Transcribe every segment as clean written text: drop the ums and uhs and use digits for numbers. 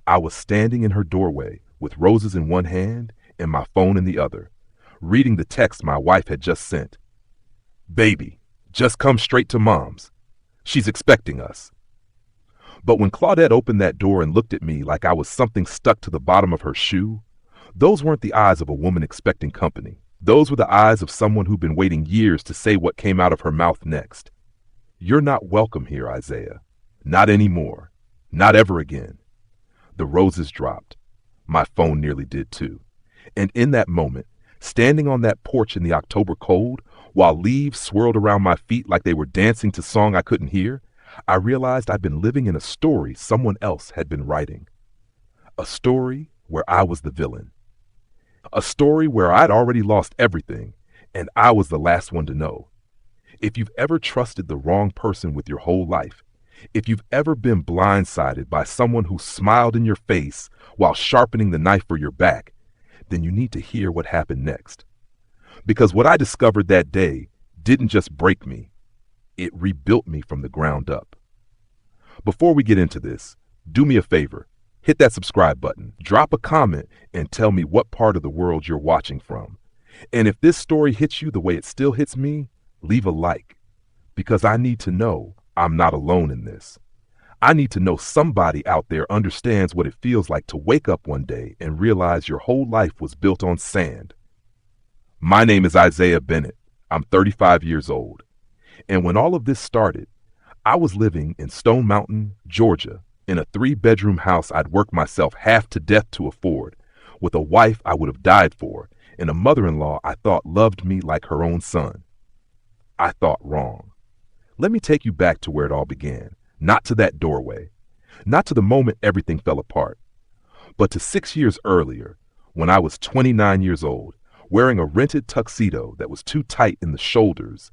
I was standing in her doorway with roses in one hand and my phone in the other, reading the text my wife had just sent. "Baby, just come straight to Mom's. She's expecting us." But when Claudette opened that door and looked at me like I was something stuck to the bottom of her shoe, those weren't the eyes of a woman expecting company. Those were the eyes of someone who'd been waiting years to say what came out of her mouth next. "You're not welcome here, Isaiah. Not anymore. Not ever again." The roses dropped. My phone nearly did too. And in that moment, standing on that porch in the October cold, while leaves swirled around my feet like they were dancing to song I couldn't hear, I realized I'd been living in a story someone else had been writing. A story where I was the villain. A story where I'd already lost everything, and I was the last one to know. If you've ever trusted the wrong person with your whole life, if you've ever been blindsided by someone who smiled in your face while sharpening the knife for your back, then you need to hear what happened next. Because what I discovered that day didn't just break me, it rebuilt me from the ground up. Before we get into this, do me a favor. Hit that subscribe button, drop a comment, and tell me what part of the world you're watching from. And if this story hits you the way it still hits me, leave a like. Because I need to know I'm not alone in this. I need to know somebody out there understands what it feels like to wake up one day and realize your whole life was built on sand. My name is Isaiah Bennett. I'm 35 years old. And when all of this started, I was living in Stone Mountain, Georgia, in a 3-bedroom house I'd worked myself half to death to afford, with a wife I would have died for, and a mother-in-law I thought loved me like her own son. I thought wrong. Let me take you back to where it all began, not to that doorway, not to the moment everything fell apart, but to 6 years earlier, when I was 29 years old, wearing a rented tuxedo that was too tight in the shoulders,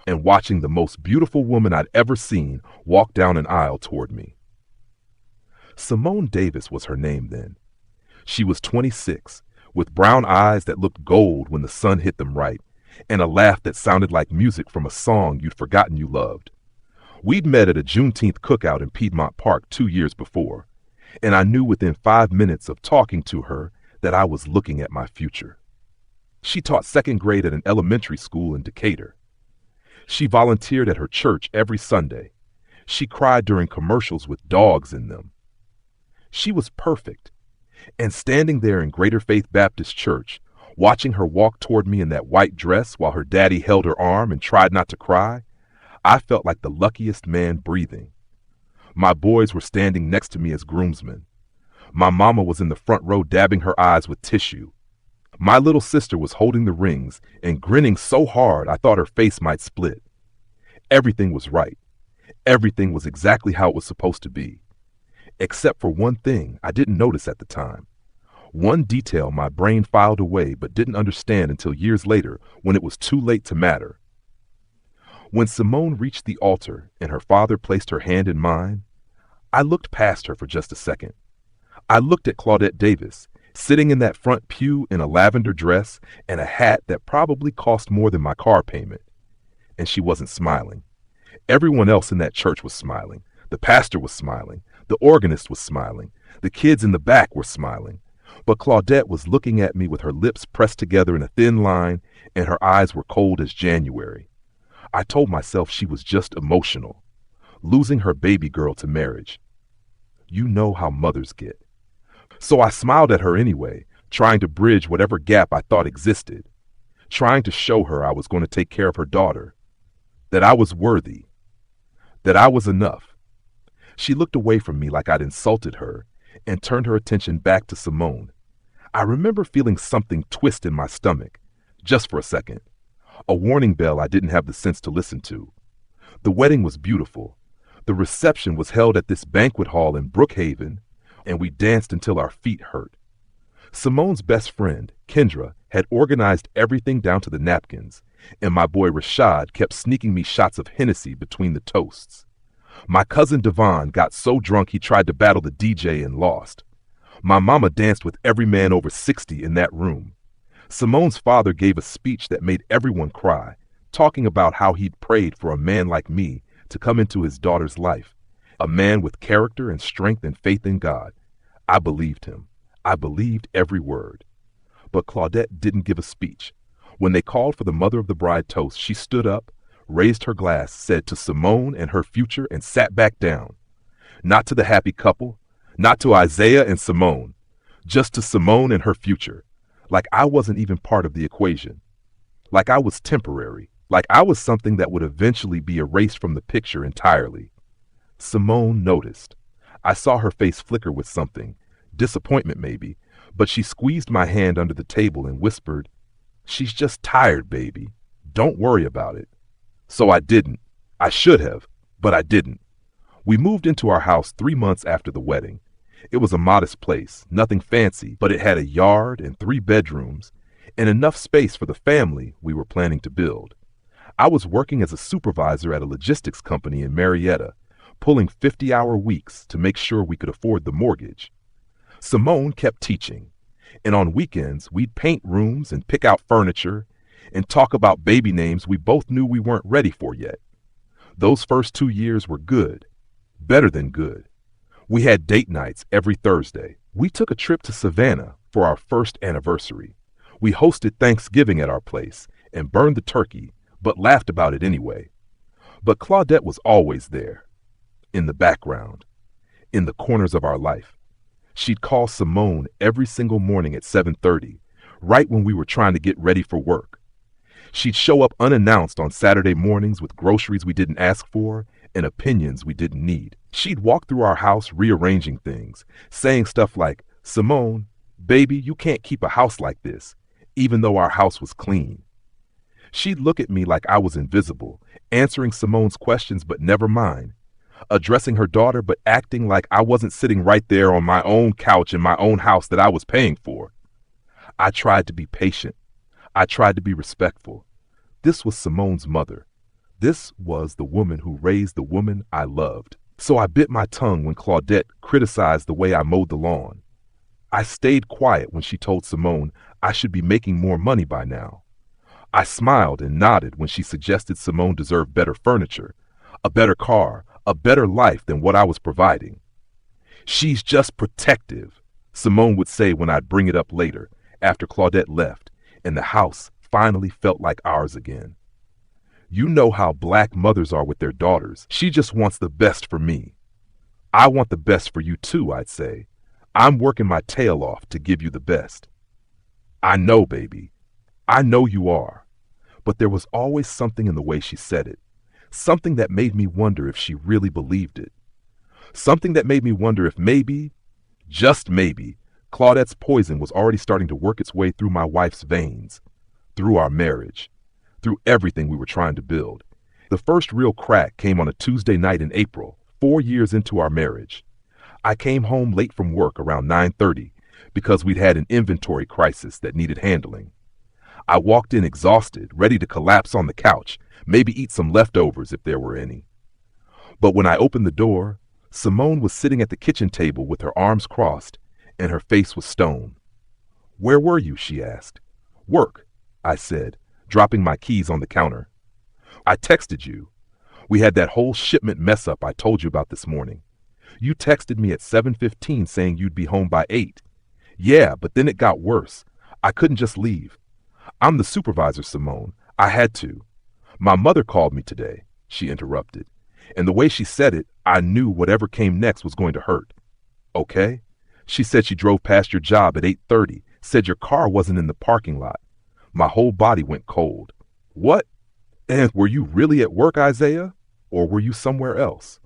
and watching the most beautiful woman I'd ever seen walk down an aisle toward me. Simone Davis was her name then. She was 26, with brown eyes that looked gold when the sun hit them right, and a laugh that sounded like music from a song you'd forgotten you loved. We'd met at a Juneteenth cookout in Piedmont Park 2 years before, and I knew within 5 minutes of talking to her that I was looking at my future. She taught 2nd grade at an elementary school in Decatur. She volunteered at her church every Sunday. She cried during commercials with dogs in them. She was perfect. And standing there in Greater Faith Baptist Church, watching her walk toward me in that white dress while her daddy held her arm and tried not to cry, I felt like the luckiest man breathing. My boys were standing next to me as groomsmen. My mama was in the front row dabbing her eyes with tissue. My little sister was holding the rings and grinning so hard I thought her face might split. Everything was right. Everything was exactly how it was supposed to be. Except for one thing I didn't notice at the time. One detail my brain filed away but didn't understand until years later when it was too late to matter. When Simone reached the altar and her father placed her hand in mine, I looked past her for just a second. I looked at Claudette Davis, sitting in that front pew in a lavender dress and a hat that probably cost more than my car payment. And she wasn't smiling. Everyone else in that church was smiling. The pastor was smiling. The organist was smiling. The kids in the back were smiling. But Claudette was looking at me with her lips pressed together in a thin line, and her eyes were cold as January. I told myself she was just emotional, losing her baby girl to marriage. You know how mothers get. So I smiled at her anyway, trying to bridge whatever gap I thought existed, trying to show her I was going to take care of her daughter, that I was worthy, that I was enough. She looked away from me like I'd insulted her and turned her attention back to Simone. I remember feeling something twist in my stomach, just for a second, a warning bell I didn't have the sense to listen to. The wedding was beautiful. The reception was held at this banquet hall in Brookhaven, and we danced until our feet hurt. Simone's best friend, Kendra, had organized everything down to the napkins, and my boy Rashad kept sneaking me shots of Hennessy between the toasts. My cousin Devon got so drunk he tried to battle the DJ and lost. My mama danced with every man over 60 in that room. Simone's father gave a speech that made everyone cry, talking about how he'd prayed for a man like me to come into his daughter's life, a man with character and strength and faith in God. I believed him. I believed every word. But Claudette didn't give a speech. When they called for the mother of the bride toast, she stood up, raised her glass, said to Simone and her future, and sat back down. Not to the happy couple, not to Isaiah and Simone, just to Simone and her future. Like I wasn't even part of the equation. Like I was temporary. Like I was something that would eventually be erased from the picture entirely. Simone noticed. I saw her face flicker with something, disappointment maybe, but she squeezed my hand under the table and whispered, "She's just tired, baby. Don't worry about it." So I didn't. I should have, but I didn't. We moved into our house 3 months after the wedding. It was a modest place, nothing fancy, but it had a yard and 3 bedrooms and enough space for the family we were planning to build. I was working as a supervisor at a logistics company in Marietta, pulling 50-hour weeks to make sure we could afford the mortgage. Simone kept teaching, and on weekends we'd paint rooms and pick out furniture and talk about baby names we both knew we weren't ready for yet. Those first 2 years were good, better than good. We had date nights every Thursday. We took a trip to Savannah for our first anniversary. We hosted Thanksgiving at our place and burned the turkey, but laughed about it anyway. But Claudette was always there, in the background, in the corners of our life. She'd call Simone every single morning at 7:30, right when we were trying to get ready for work. She'd show up unannounced on Saturday mornings with groceries we didn't ask for and opinions we didn't need. She'd walk through our house rearranging things, saying stuff like, "Simone, baby, you can't keep a house like this," even though our house was clean. She'd look at me like I was invisible, answering Simone's questions but never mine, addressing her daughter but acting like I wasn't sitting right there on my own couch in my own house that I was paying for. I tried to be patient. I tried to be respectful. This was Simone's mother. This was the woman who raised the woman I loved. So I bit my tongue when Claudette criticized the way I mowed the lawn. I stayed quiet when she told Simone I should be making more money by now. I smiled and nodded when she suggested Simone deserved better furniture, a better car, a better life than what I was providing. "She's just protective," Simone would say when I'd bring it up later, after Claudette left, and the house finally felt like ours again. "You know how black mothers are with their daughters. She just wants the best for me." "I want the best for you too," I'd say. "I'm working my tail off to give you the best." "I know, baby. I know you are." But there was always something in the way she said it. Something that made me wonder if she really believed it. Something that made me wonder if maybe, just maybe, Claudette's poison was already starting to work its way through my wife's veins, through our marriage, through everything we were trying to build. The first real crack came on a Tuesday night in April, 4 years into our marriage. I came home late from work around 9:30 because we'd had an inventory crisis that needed handling. I walked in exhausted, ready to collapse on the couch, maybe eat some leftovers if there were any. But when I opened the door, Simone was sitting at the kitchen table with her arms crossed, and her face was stone. "Where were you?" she asked. "Work," I said, dropping my keys on the counter. "I texted you. We had that whole shipment mess up I told you about this morning. You texted me at 7:15 saying you'd be home by 8. Yeah, but then it got worse. I couldn't just leave. I'm the supervisor, Simone. I had to. My mother called me today," she interrupted. And the way she said it, I knew whatever came next was going to hurt. "Okay?" She said she drove past your job at 8:30, said your car wasn't in the parking lot. My whole body went cold. "What? And were you really at work, Isaiah? Or were you somewhere else?"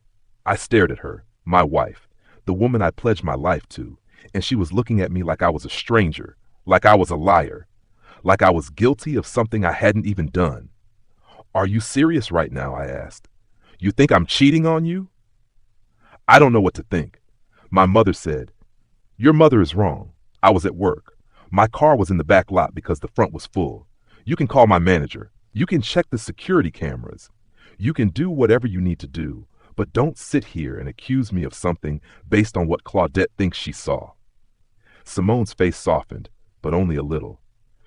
I stared at her, my wife, the woman I pledged my life to, and she was looking at me like I was a stranger, like I was a liar, like I was guilty of something I hadn't even done. "Are you serious right now?" I asked. "You think I'm cheating on you?" "I don't know what to think." My mother said, "Your mother is wrong. I was at work. My car was in the back lot because the front was full. You can call my manager. You can check the security cameras. You can do whatever you need to do, but don't sit here and accuse me of something based on what Claudette thinks she saw." Simone's face softened, but only a little.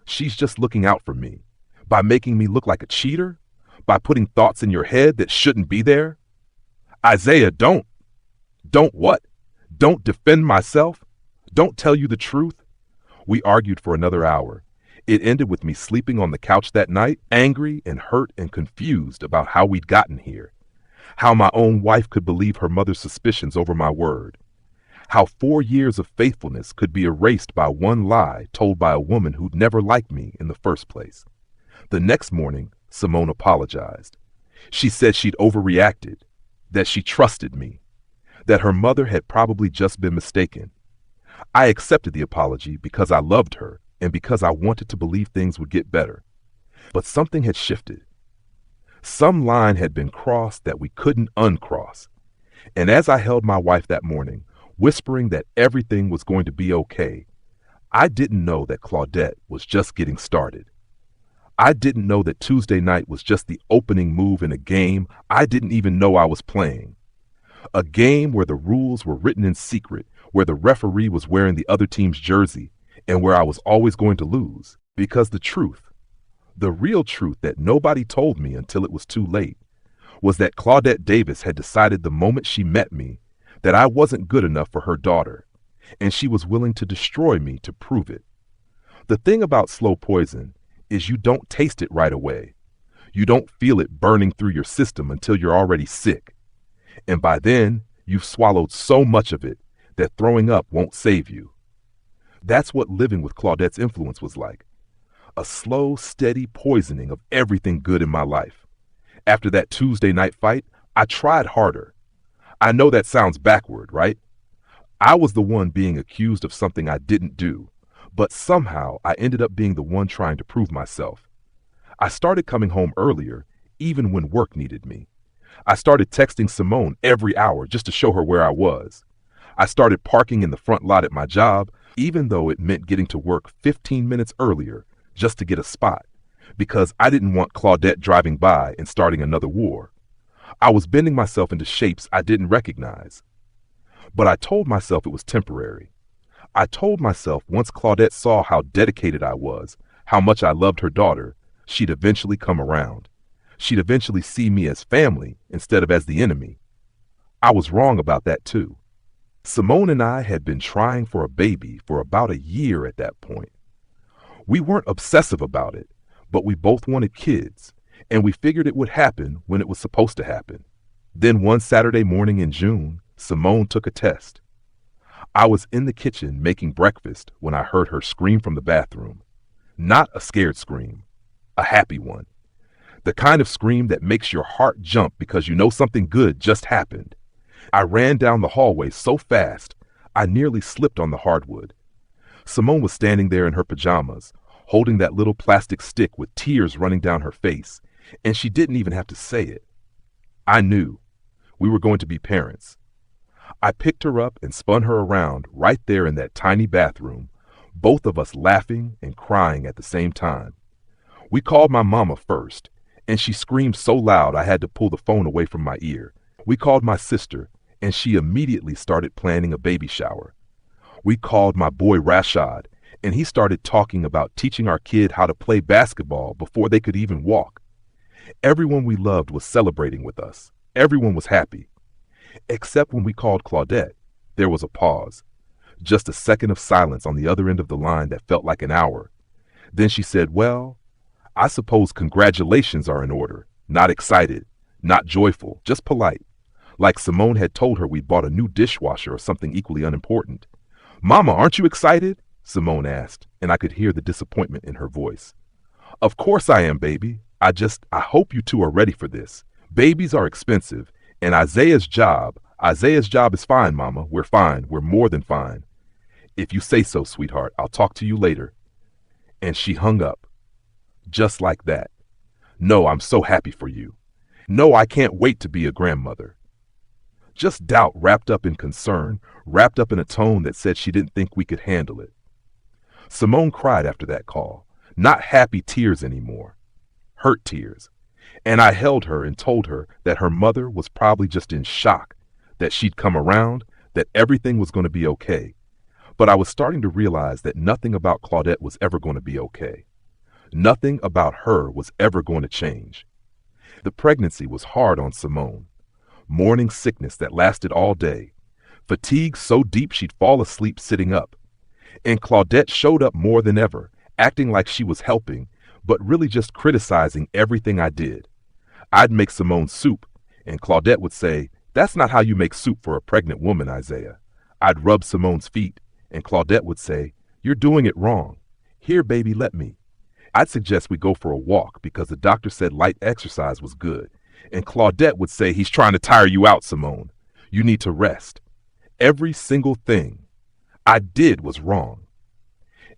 "She's just looking out for me. By making me look like a cheater? By putting thoughts in your head that shouldn't be there?" "Isaiah, don't." "Don't what? Don't defend myself?" Don't tell you the truth? We argued for another hour. It ended with me sleeping on the couch that night, angry and hurt and confused about how we'd gotten here. How my own wife could believe her mother's suspicions over my word. How 4 years of faithfulness could be erased by one lie told by a woman who'd never liked me in the first place. The next morning, Simone apologized. She said she'd overreacted, that she trusted me, that her mother had probably just been mistaken. I accepted the apology because I loved her and because I wanted to believe things would get better. But something had shifted. Some line had been crossed that we couldn't uncross. And as I held my wife that morning, whispering that everything was going to be okay, I didn't know that Claudette was just getting started. I didn't know that Tuesday night was just the opening move in a game I didn't even know I was playing. A game where the rules were written in secret, where the referee was wearing the other team's jersey, and where I was always going to lose. Because the real truth that nobody told me until it was too late, was that Claudette Davis had decided the moment she met me that I wasn't good enough for her daughter, and she was willing to destroy me to prove it. The thing about slow poison is you don't taste it right away. You don't feel it burning through your system until you're already sick. And by then, you've swallowed so much of it that throwing up won't save you. That's what living with Claudette's influence was like. A slow, steady poisoning of everything good in my life. After that Tuesday night fight, I tried harder. I know that sounds backward, right? I was the one being accused of something I didn't do, but somehow I ended up being the one trying to prove myself. I started coming home earlier, even when work needed me. I started texting Simone every hour just to show her where I was. I started parking in the front lot at my job, even though it meant getting to work 15 minutes earlier just to get a spot, because I didn't want Claudette driving by and starting another war. I was bending myself into shapes I didn't recognize. But I told myself it was temporary. I told myself once Claudette saw how dedicated I was, how much I loved her daughter, she'd eventually come around. She'd eventually see me as family instead of as the enemy. I was wrong about that too. Simone and I had been trying for a baby for about a year at that point. We weren't obsessive about it, but we both wanted kids, and we figured it would happen when it was supposed to happen. Then one Saturday morning in June, Simone took a test. I was in the kitchen making breakfast when I heard her scream from the bathroom. Not a scared scream, a happy one. The kind of scream that makes your heart jump because you know something good just happened. I ran down the hallway so fast, I nearly slipped on the hardwood. Simone was standing there in her pajamas, holding that little plastic stick with tears running down her face, and she didn't even have to say it. I knew. We were going to be parents. I picked her up and spun her around right there in that tiny bathroom, both of us laughing and crying at the same time. We called my mama first, and she screamed so loud I had to pull the phone away from my ear. We called my sister, and she immediately started planning a baby shower. We called my boy Rashad, and he started talking about teaching our kid how to play basketball before they could even walk. Everyone we loved was celebrating with us. Everyone was happy. Except when we called Claudette, there was a pause. Just a second of silence on the other end of the line that felt like an hour. Then she said, "Well, I suppose congratulations are in order. Not excited, not joyful, just polite. Like Simone had told her we'd bought a new dishwasher or something equally unimportant. Mama, aren't you excited?" Simone asked, and I could hear the disappointment in her voice. "Of course I am, baby. I hope you two are ready for this. Babies are expensive, and Isaiah's job is fine, Mama. We're fine. We're more than fine. If you say so, sweetheart, I'll talk to you later." And she hung up. Just like that. "No, I'm so happy for you. No, I can't wait to be a grandmother." Just doubt wrapped up in concern, wrapped up in a tone that said she didn't think we could handle it. Simone cried after that call. Not happy tears anymore. Hurt tears. And I held her and told her that her mother was probably just in shock, that she'd come around, that everything was going to be okay. But I was starting to realize that nothing about Claudette was ever going to be okay. Nothing about her was ever going to change. The pregnancy was hard on Simone. Morning sickness that lasted all day. Fatigue so deep she'd fall asleep sitting up. And Claudette showed up more than ever, acting like she was helping, but really just criticizing everything I did. I'd make Simone soup, and Claudette would say, "That's not how you make soup for a pregnant woman, Isaiah." I'd rub Simone's feet, and Claudette would say, "You're doing it wrong. Here, baby, let me." I'd suggest we go for a walk because the doctor said light exercise was good, and Claudette would say, "He's trying to tire you out, Simone. You need to rest." Every single thing I did was wrong.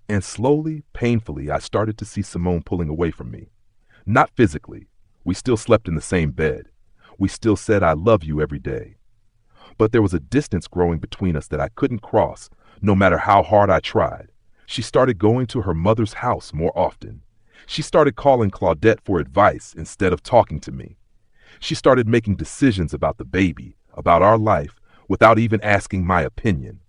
And slowly, painfully, I started to see Simone pulling away from me. Not physically. We still slept in the same bed. We still said "I love you" every day. But there was a distance growing between us that I couldn't cross, no matter how hard I tried. She started going to her mother's house more often. She started calling Claudette for advice instead of talking to me. She started making decisions about the baby, about our life, without even asking my opinion.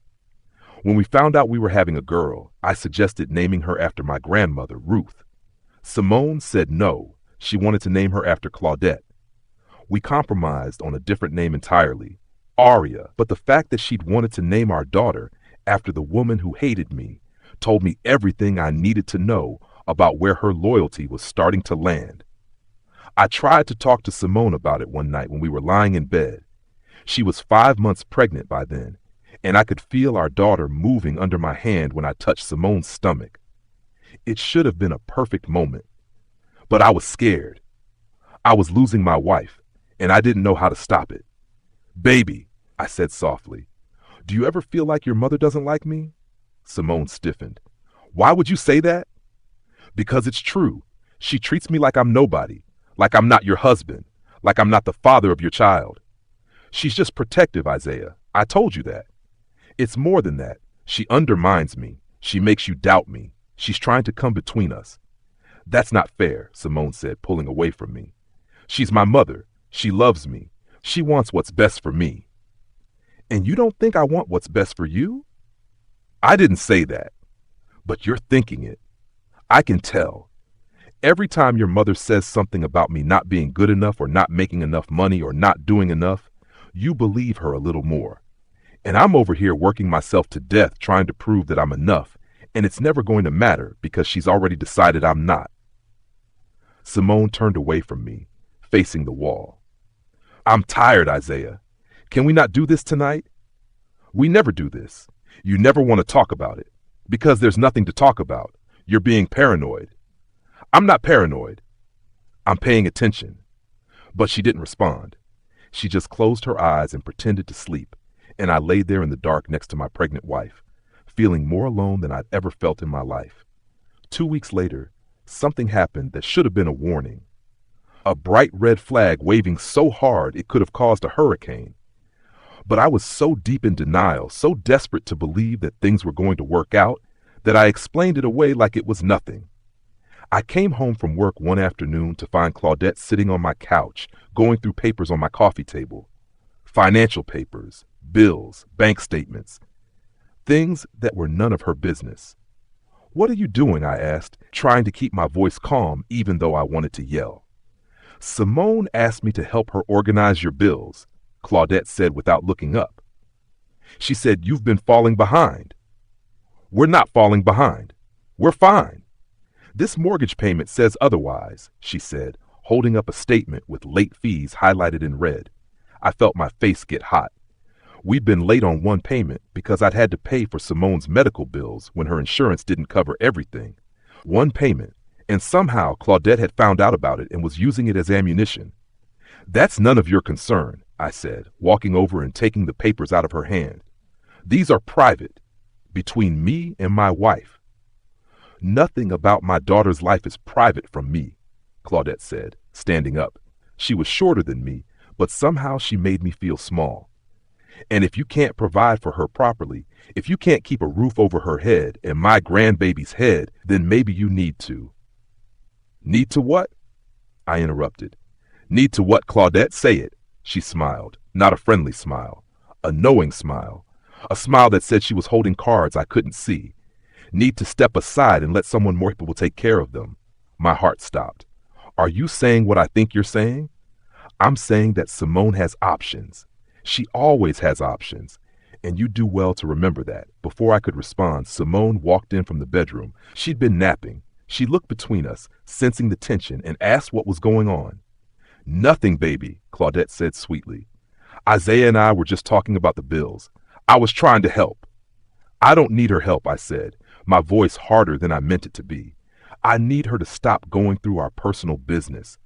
When we found out we were having a girl, I suggested naming her after my grandmother, Ruth. Simone said no, she wanted to name her after Claudette. We compromised on a different name entirely, Aria, but the fact that she'd wanted to name our daughter after the woman who hated me told me everything I needed to know about where her loyalty was starting to land. I tried to talk to Simone about it one night when we were lying in bed. She was 5 months pregnant by then, and I could feel our daughter moving under my hand when I touched Simone's stomach. It should have been a perfect moment, but I was scared. I was losing my wife, and I didn't know how to stop it. "Baby," I said softly, "do you ever feel like your mother doesn't like me?" Simone stiffened. "Why would you say that?" "Because it's true. She treats me like I'm nobody, like I'm not your husband, like I'm not the father of your child. She's just protective, Isaiah. I told you that. It's more than that. She undermines me. She makes you doubt me. She's trying to come between us." "That's not fair," Simone said, pulling away from me. "She's my mother. She loves me. She wants what's best for me." "And you don't think I want what's best for you?" "I didn't say that. But you're thinking it. I can tell. Every time your mother says something about me not being good enough or not making enough money or not doing enough, you believe her a little more. And I'm over here working myself to death trying to prove that I'm enough, and it's never going to matter because she's already decided I'm not." Simone turned away from me, facing the wall. "I'm tired, Isaiah. Can we not do this tonight? We never do this. You never want to talk about it. Because there's nothing to talk about. You're being paranoid." "I'm not paranoid. I'm paying attention." But she didn't respond. She just closed her eyes and pretended to sleep, and I lay there in the dark next to my pregnant wife, feeling more alone than I'd ever felt in my life. 2 weeks later, something happened that should have been a warning. A bright red flag waving so hard it could have caused a hurricane. But I was so deep in denial, so desperate to believe that things were going to work out, that I explained it away like it was nothing. I came home from work one afternoon to find Claudette sitting on my couch, going through papers on my coffee table. Financial papers, bills, bank statements. Things that were none of her business. "What are you doing?" I asked, trying to keep my voice calm even though I wanted to yell. "Simone asked me to help her organize your bills," Claudette said without looking up. She said, "You've been falling behind." "We're not falling behind. We're fine. This mortgage payment says otherwise," she said, holding up a statement with late fees highlighted in red. I felt my face get hot. We'd been late on one payment because I'd had to pay for Simone's medical bills when her insurance didn't cover everything. One payment, and somehow Claudette had found out about it and was using it as ammunition. "That's none of your concern," I said, walking over and taking the papers out of her hand. "These are private, between me and my wife." "Nothing about my daughter's life is private from me," Claudette said, standing up. She was shorter than me, but somehow she made me feel small. "And if you can't provide for her properly, if you can't keep a roof over her head and my grandbaby's head, then maybe you need to." "Need to what?" I interrupted. "Need to what, Claudette? Say it." She smiled, not a friendly smile, a knowing smile, a smile that said she was holding cards I couldn't see. "Need to step aside and let someone more people take care of them." My heart stopped. "Are you saying what I think you're saying?" "I'm saying that Simone has options. She always has options. And you do well to remember that. Before I could respond, Simone walked in from the bedroom. She'd been napping. She looked between us, sensing the tension, and asked what was going on. Nothing, baby, Claudette said sweetly. Isaiah and I were just talking about the bills. I was trying to help. I don't need her help, I said, my voice harder than I meant it to be. I need her to stop going through our personal business.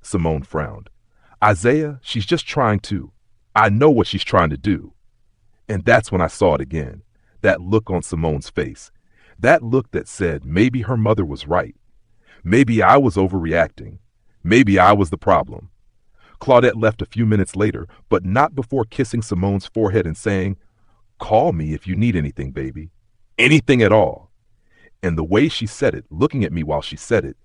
Simone frowned. Isaiah, she's just trying to. I know what she's trying to do. And that's when I saw it again, that look on Simone's face. That look that said maybe her mother was right. Maybe I was overreacting. Maybe I was the problem. Claudette left a few minutes later, but not before kissing Simone's forehead and saying, "Call me if you need anything, baby. Anything at all." And the way she said it, looking at me while she said it,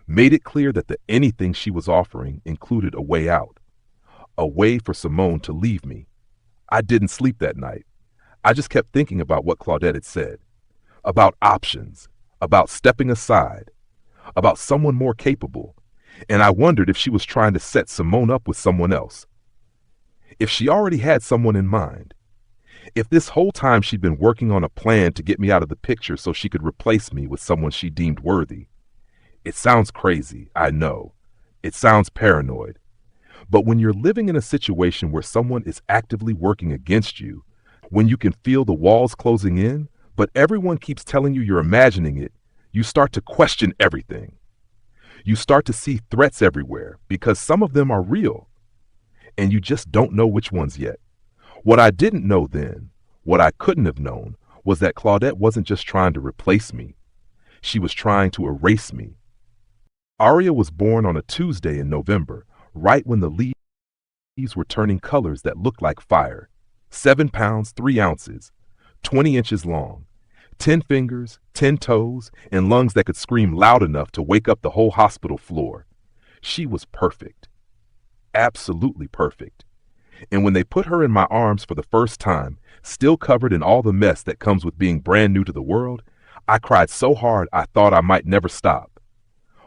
made it clear that the anything she was offering included a way out. A way for Simone to leave me. I didn't sleep that night. I just kept thinking about what Claudette had said. About options. About stepping aside. About someone more capable. And I wondered if she was trying to set Simone up with someone else. If she already had someone in mind. If this whole time she'd been working on a plan to get me out of the picture so she could replace me with someone she deemed worthy. It sounds crazy, I know. It sounds paranoid. But when you're living in a situation where someone is actively working against you, when you can feel the walls closing in, but everyone keeps telling you you're imagining it, you start to question everything. You start to see threats everywhere because some of them are real. And you just don't know which ones yet. What I didn't know then, what I couldn't have known, was that Claudette wasn't just trying to replace me. She was trying to erase me. Aria was born on a Tuesday in November, right when the leaves were turning colors that looked like fire. 7 pounds, 3 ounces, 20 inches long, 10 fingers, 10 toes, and lungs that could scream loud enough to wake up the whole hospital floor. She was perfect. Absolutely perfect. And when they put her in my arms for the first time, still covered in all the mess that comes with being brand new to the world, I cried so hard I thought I might never stop.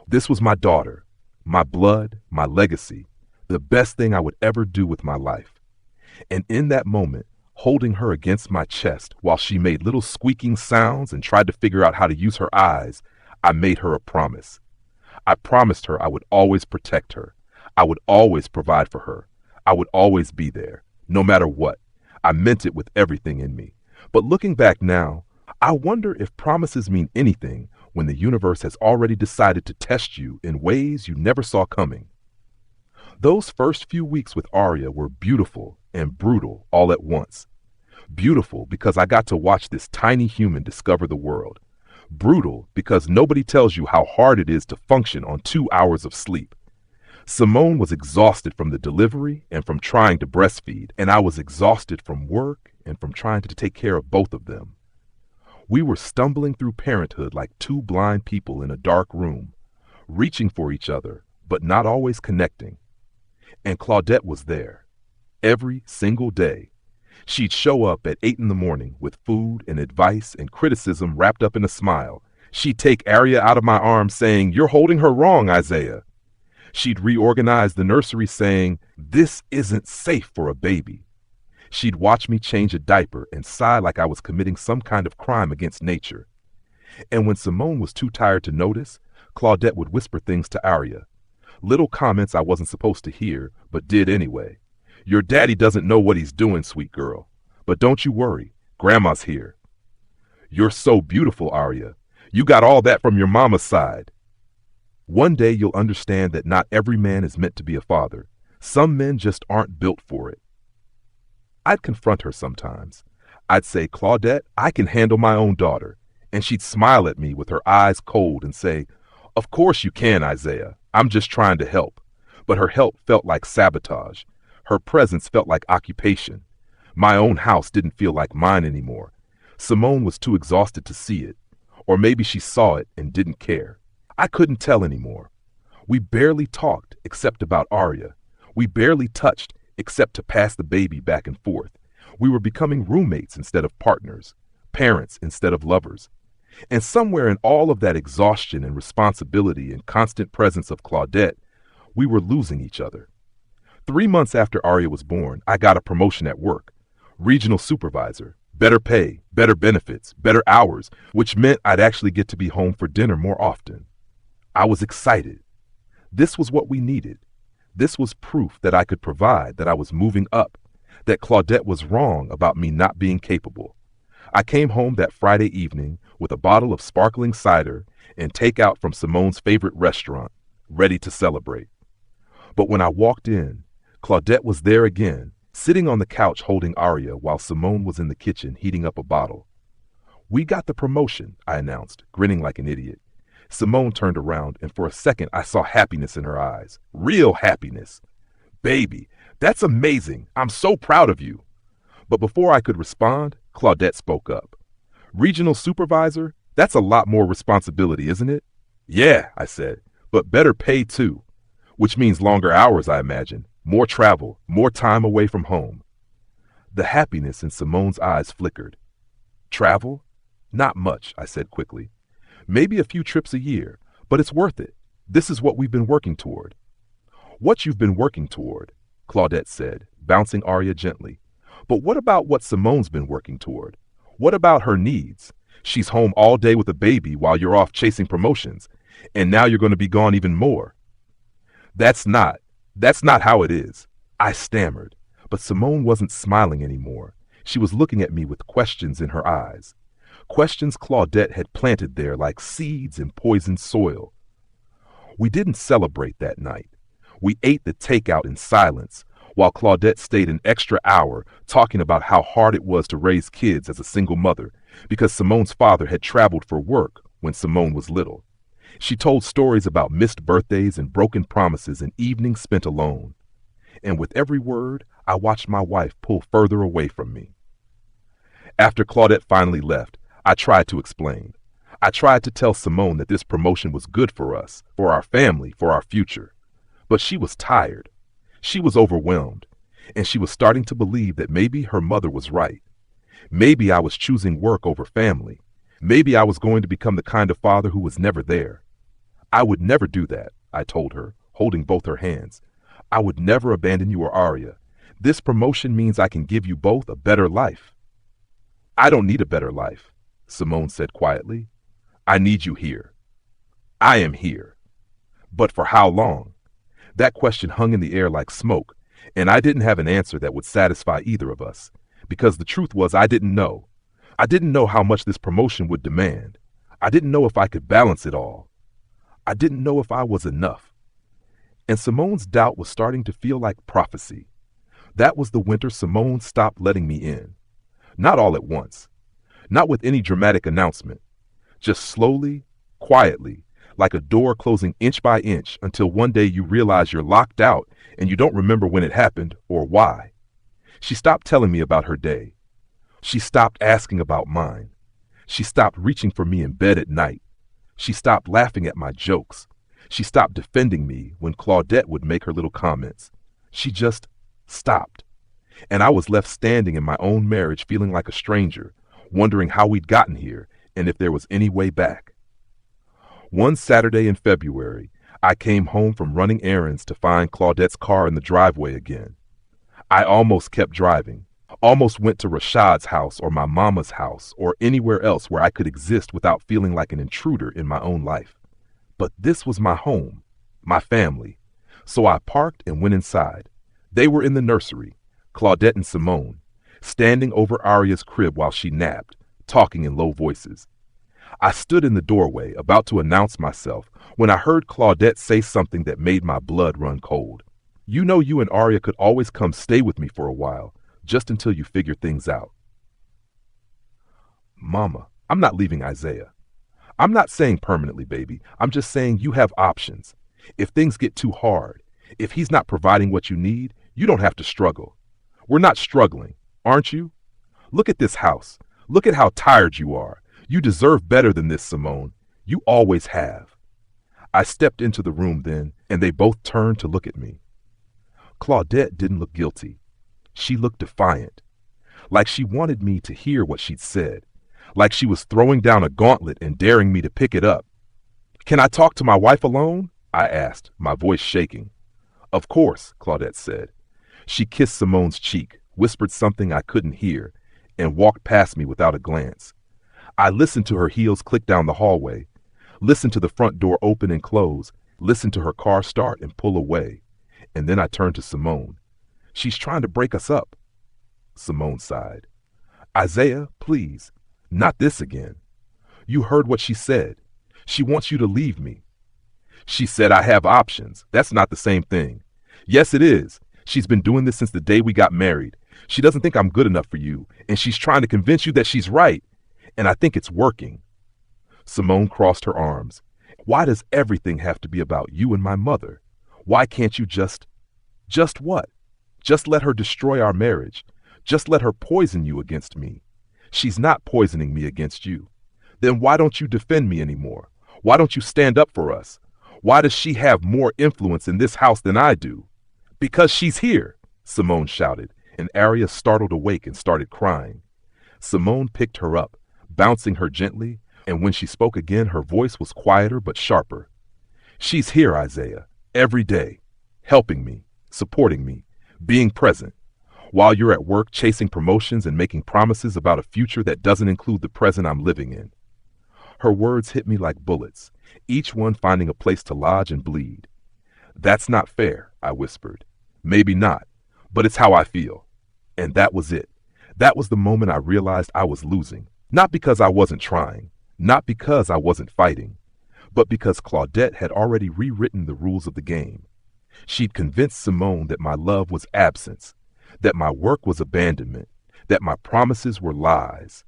This was my daughter, my blood, my legacy, the best thing I would ever do with my life. And in that moment, holding her against my chest while she made little squeaking sounds and tried to figure out how to use her eyes, I made her a promise. I promised her I would always protect her. I would always provide for her. I would always be there, no matter what. I meant it with everything in me. But looking back now, I wonder if promises mean anything when the universe has already decided to test you in ways you never saw coming. Those first few weeks with Aria were beautiful and brutal all at once. Beautiful because I got to watch this tiny human discover the world. Brutal because nobody tells you how hard it is to function on 2 hours of sleep. Simone was exhausted from the delivery and from trying to breastfeed, and I was exhausted from work and from trying to take care of both of them. We were stumbling through parenthood like two blind people in a dark room, reaching for each other, but not always connecting. And Claudette was there, every single day. She'd show up at 8 in the morning with food and advice and criticism wrapped up in a smile. She'd take Aria out of my arms saying, "You're holding her wrong, Isaiah." She'd reorganize the nursery saying, "This isn't safe for a baby." She'd watch me change a diaper and sigh like I was committing some kind of crime against nature. And when Simone was too tired to notice, Claudette would whisper things to Aria. Little comments I wasn't supposed to hear, but did anyway. "Your daddy doesn't know what he's doing, sweet girl. But don't you worry, Grandma's here." "You're so beautiful, Aria. You got all that from your mama's side." One day you'll understand that not every man is meant to be a father. Some men just aren't built for it. I'd confront her sometimes. I'd say, "Claudette, I can handle my own daughter." And she'd smile at me with her eyes cold and say, "Of course you can, Isaiah. I'm just trying to help." But her help felt like sabotage. Her presence felt like occupation. My own house didn't feel like mine anymore. Simone was too exhausted to see it. Or maybe she saw it and didn't care. I couldn't tell anymore. We barely talked except about Aria. We barely touched except to pass the baby back and forth. We were becoming roommates instead of partners, parents instead of lovers. And somewhere in all of that exhaustion and responsibility and constant presence of Claudette, we were losing each other. 3 months after Aria was born, I got a promotion at work. Regional supervisor, better pay, better benefits, better hours, which meant I'd actually get to be home for dinner more often. I was excited. This was what we needed. This was proof that I could provide, that I was moving up, that Claudette was wrong about me not being capable. I came home that Friday evening with a bottle of sparkling cider and takeout from Simone's favorite restaurant, ready to celebrate. But when I walked in, Claudette was there again, sitting on the couch holding Aria while Simone was in the kitchen heating up a bottle. "We got the promotion," I announced, grinning like an idiot. Simone turned around, and for a second I saw happiness in her eyes. Real happiness. "Baby, that's amazing. I'm so proud of you." But before I could respond, Claudette spoke up. "Regional supervisor? That's a lot more responsibility, isn't it?" "Yeah," I said, "but better pay too." Which means longer hours, I imagine. More travel, more time away from home. The happiness in Simone's eyes flickered. "Travel? Not much," I said quickly. "Maybe a few trips a year, but it's worth it. This is what we've been working toward." "What you've been working toward," Claudette said, bouncing Aria gently. "But what about what Simone's been working toward? What about her needs? She's home all day with a baby while you're off chasing promotions, and now you're going to be gone even more." That's not how it is," I stammered, but Simone wasn't smiling anymore. She was looking at me with questions in her eyes. Questions Claudette had planted there like seeds in poisoned soil. We didn't celebrate that night. We ate the takeout in silence, while Claudette stayed an extra hour talking about how hard it was to raise kids as a single mother, because Simone's father had traveled for work when Simone was little. She told stories about missed birthdays and broken promises and evenings spent alone. And with every word, I watched my wife pull further away from me. After Claudette finally left, I tried to explain. I tried to tell Simone that this promotion was good for us, for our family, for our future. But she was tired. She was overwhelmed. And she was starting to believe that maybe her mother was right. Maybe I was choosing work over family. Maybe I was going to become the kind of father who was never there. "I would never do that," I told her, holding both her hands. "I would never abandon you or Aria. This promotion means I can give you both a better life." "I don't need a better life," Simone said quietly. "I need you here. I am here. But for how long?" That question hung in the air like smoke, and I didn't have an answer that would satisfy either of us, because the truth was I didn't know. I didn't know how much this promotion would demand. I didn't know if I could balance it all. I didn't know if I was enough. And Simone's doubt was starting to feel like prophecy. That was the winter Simone stopped letting me in. Not all at once. Not with any dramatic announcement. Just slowly, quietly, like a door closing inch by inch until one day you realize you're locked out and you don't remember when it happened or why. She stopped telling me about her day. She stopped asking about mine. She stopped reaching for me in bed at night. She stopped laughing at my jokes. She stopped defending me when Claudette would make her little comments. She just stopped. And I was left standing in my own marriage feeling like a stranger, wondering how we'd gotten here and if there was any way back. One Saturday in February, I came home from running errands to find Claudette's car in the driveway again. I almost kept driving, almost went to Rashad's house or my mama's house or anywhere else where I could exist without feeling like an intruder in my own life. But this was my home, my family. So I parked and went inside. They were in the nursery, Claudette and Simone, standing over Aria's crib while she napped, talking in low voices. I stood in the doorway, about to announce myself, when I heard Claudette say something that made my blood run cold. "You know you and Aria could always come stay with me for a while, just until you figure things out." "Mama, I'm not leaving Isaiah. I'm not saying permanently, baby. I'm just saying you have options. If things get too hard, if he's not providing what you need, you don't have to struggle. We're not struggling, aren't you? Look at this house. Look at how tired you are. You deserve better than this, Simone. You always have." I stepped into the room then, and they both turned to look at me. Claudette didn't look guilty. She looked defiant, like she wanted me to hear what she'd said, like she was throwing down a gauntlet and daring me to pick it up. "Can I talk to my wife alone?" I asked, my voice shaking. "Of course," Claudette said. She kissed Simone's cheek, whispered something I couldn't hear, and walked past me without a glance. I listened to her heels click down the hallway, listened to the front door open and close, listened to her car start and pull away, and then I turned to Simone. She's trying to break us up. Simone sighed. Isaiah, please, not this again. You heard what she said. She wants you to leave me. She said I have options. That's not the same thing. Yes, it is. She's been doing this since the day we got married. She doesn't think I'm good enough for you, and she's trying to convince you that she's right. And I think it's working. Simone crossed her arms. Why does everything have to be about you and my mother? Why can't you just what? Just let her destroy our marriage. Just let her poison you against me. She's not poisoning me against you. Then why don't you defend me anymore? Why don't you stand up for us? Why does she have more influence in this house than I do? Because she's here, Simone shouted, and Aria startled awake and started crying. Simone picked her up, bouncing her gently, and when she spoke again, her voice was quieter but sharper. She's here, Isaiah, every day, helping me, supporting me, being present, while you're at work chasing promotions and making promises about a future that doesn't include the present I'm living in. Her words hit me like bullets, each one finding a place to lodge and bleed. That's not fair, I whispered. Maybe not, but it's how I feel. And that was it. That was the moment I realized I was losing, not because I wasn't trying, not because I wasn't fighting, but because Claudette had already rewritten the rules of the game. She'd convinced Simone that my love was absence, that my work was abandonment, that my promises were lies.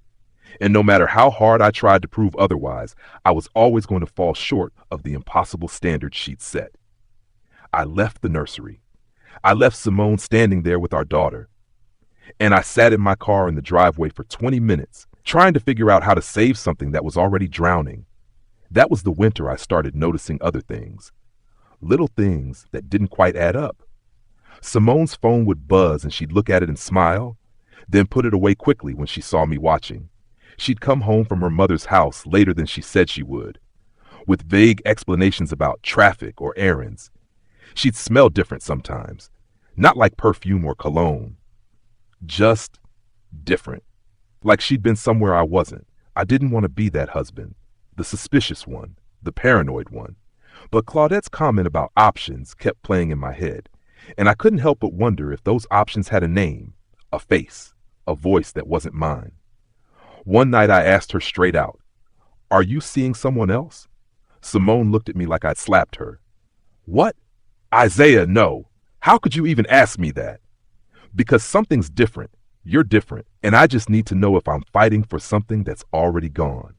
And no matter how hard I tried to prove otherwise, I was always going to fall short of the impossible standard she'd set. I left the nursery. I left Simone standing there with our daughter. And I sat in my car in the driveway for 20 minutes, trying to figure out how to save something that was already drowning. That was the winter I started noticing other things. Little things that didn't quite add up. Simone's phone would buzz and she'd look at it and smile, then put it away quickly when she saw me watching. She'd come home from her mother's house later than she said she would, with vague explanations about traffic or errands. She'd smell different sometimes, not like perfume or cologne, just different, like she'd been somewhere I wasn't. I didn't want to be that husband, the suspicious one, the paranoid one. But Claudette's comment about options kept playing in my head, and I couldn't help but wonder if those options had a name, a face, a voice that wasn't mine. One night I asked her straight out, "Are you seeing someone else?" Simone looked at me like I'd slapped her. "What? Isaiah, no. How could you even ask me that?" "Because something's different. You're different, and I just need to know if I'm fighting for something that's already gone."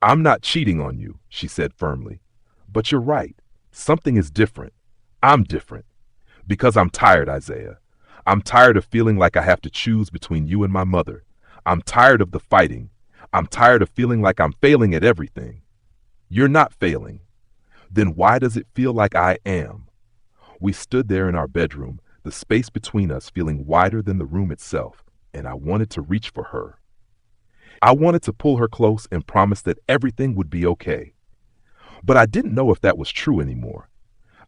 "I'm not cheating on you," she said firmly. "But you're right. Something is different. I'm different. Because I'm tired, Isaiah. I'm tired of feeling like I have to choose between you and my mother. I'm tired of the fighting. I'm tired of feeling like I'm failing at everything." "You're not failing." "Then why does it feel like I am?" We stood there in our bedroom, the space between us feeling wider than the room itself, and I wanted to reach for her. I wanted to pull her close and promise that everything would be okay. But I didn't know if that was true anymore.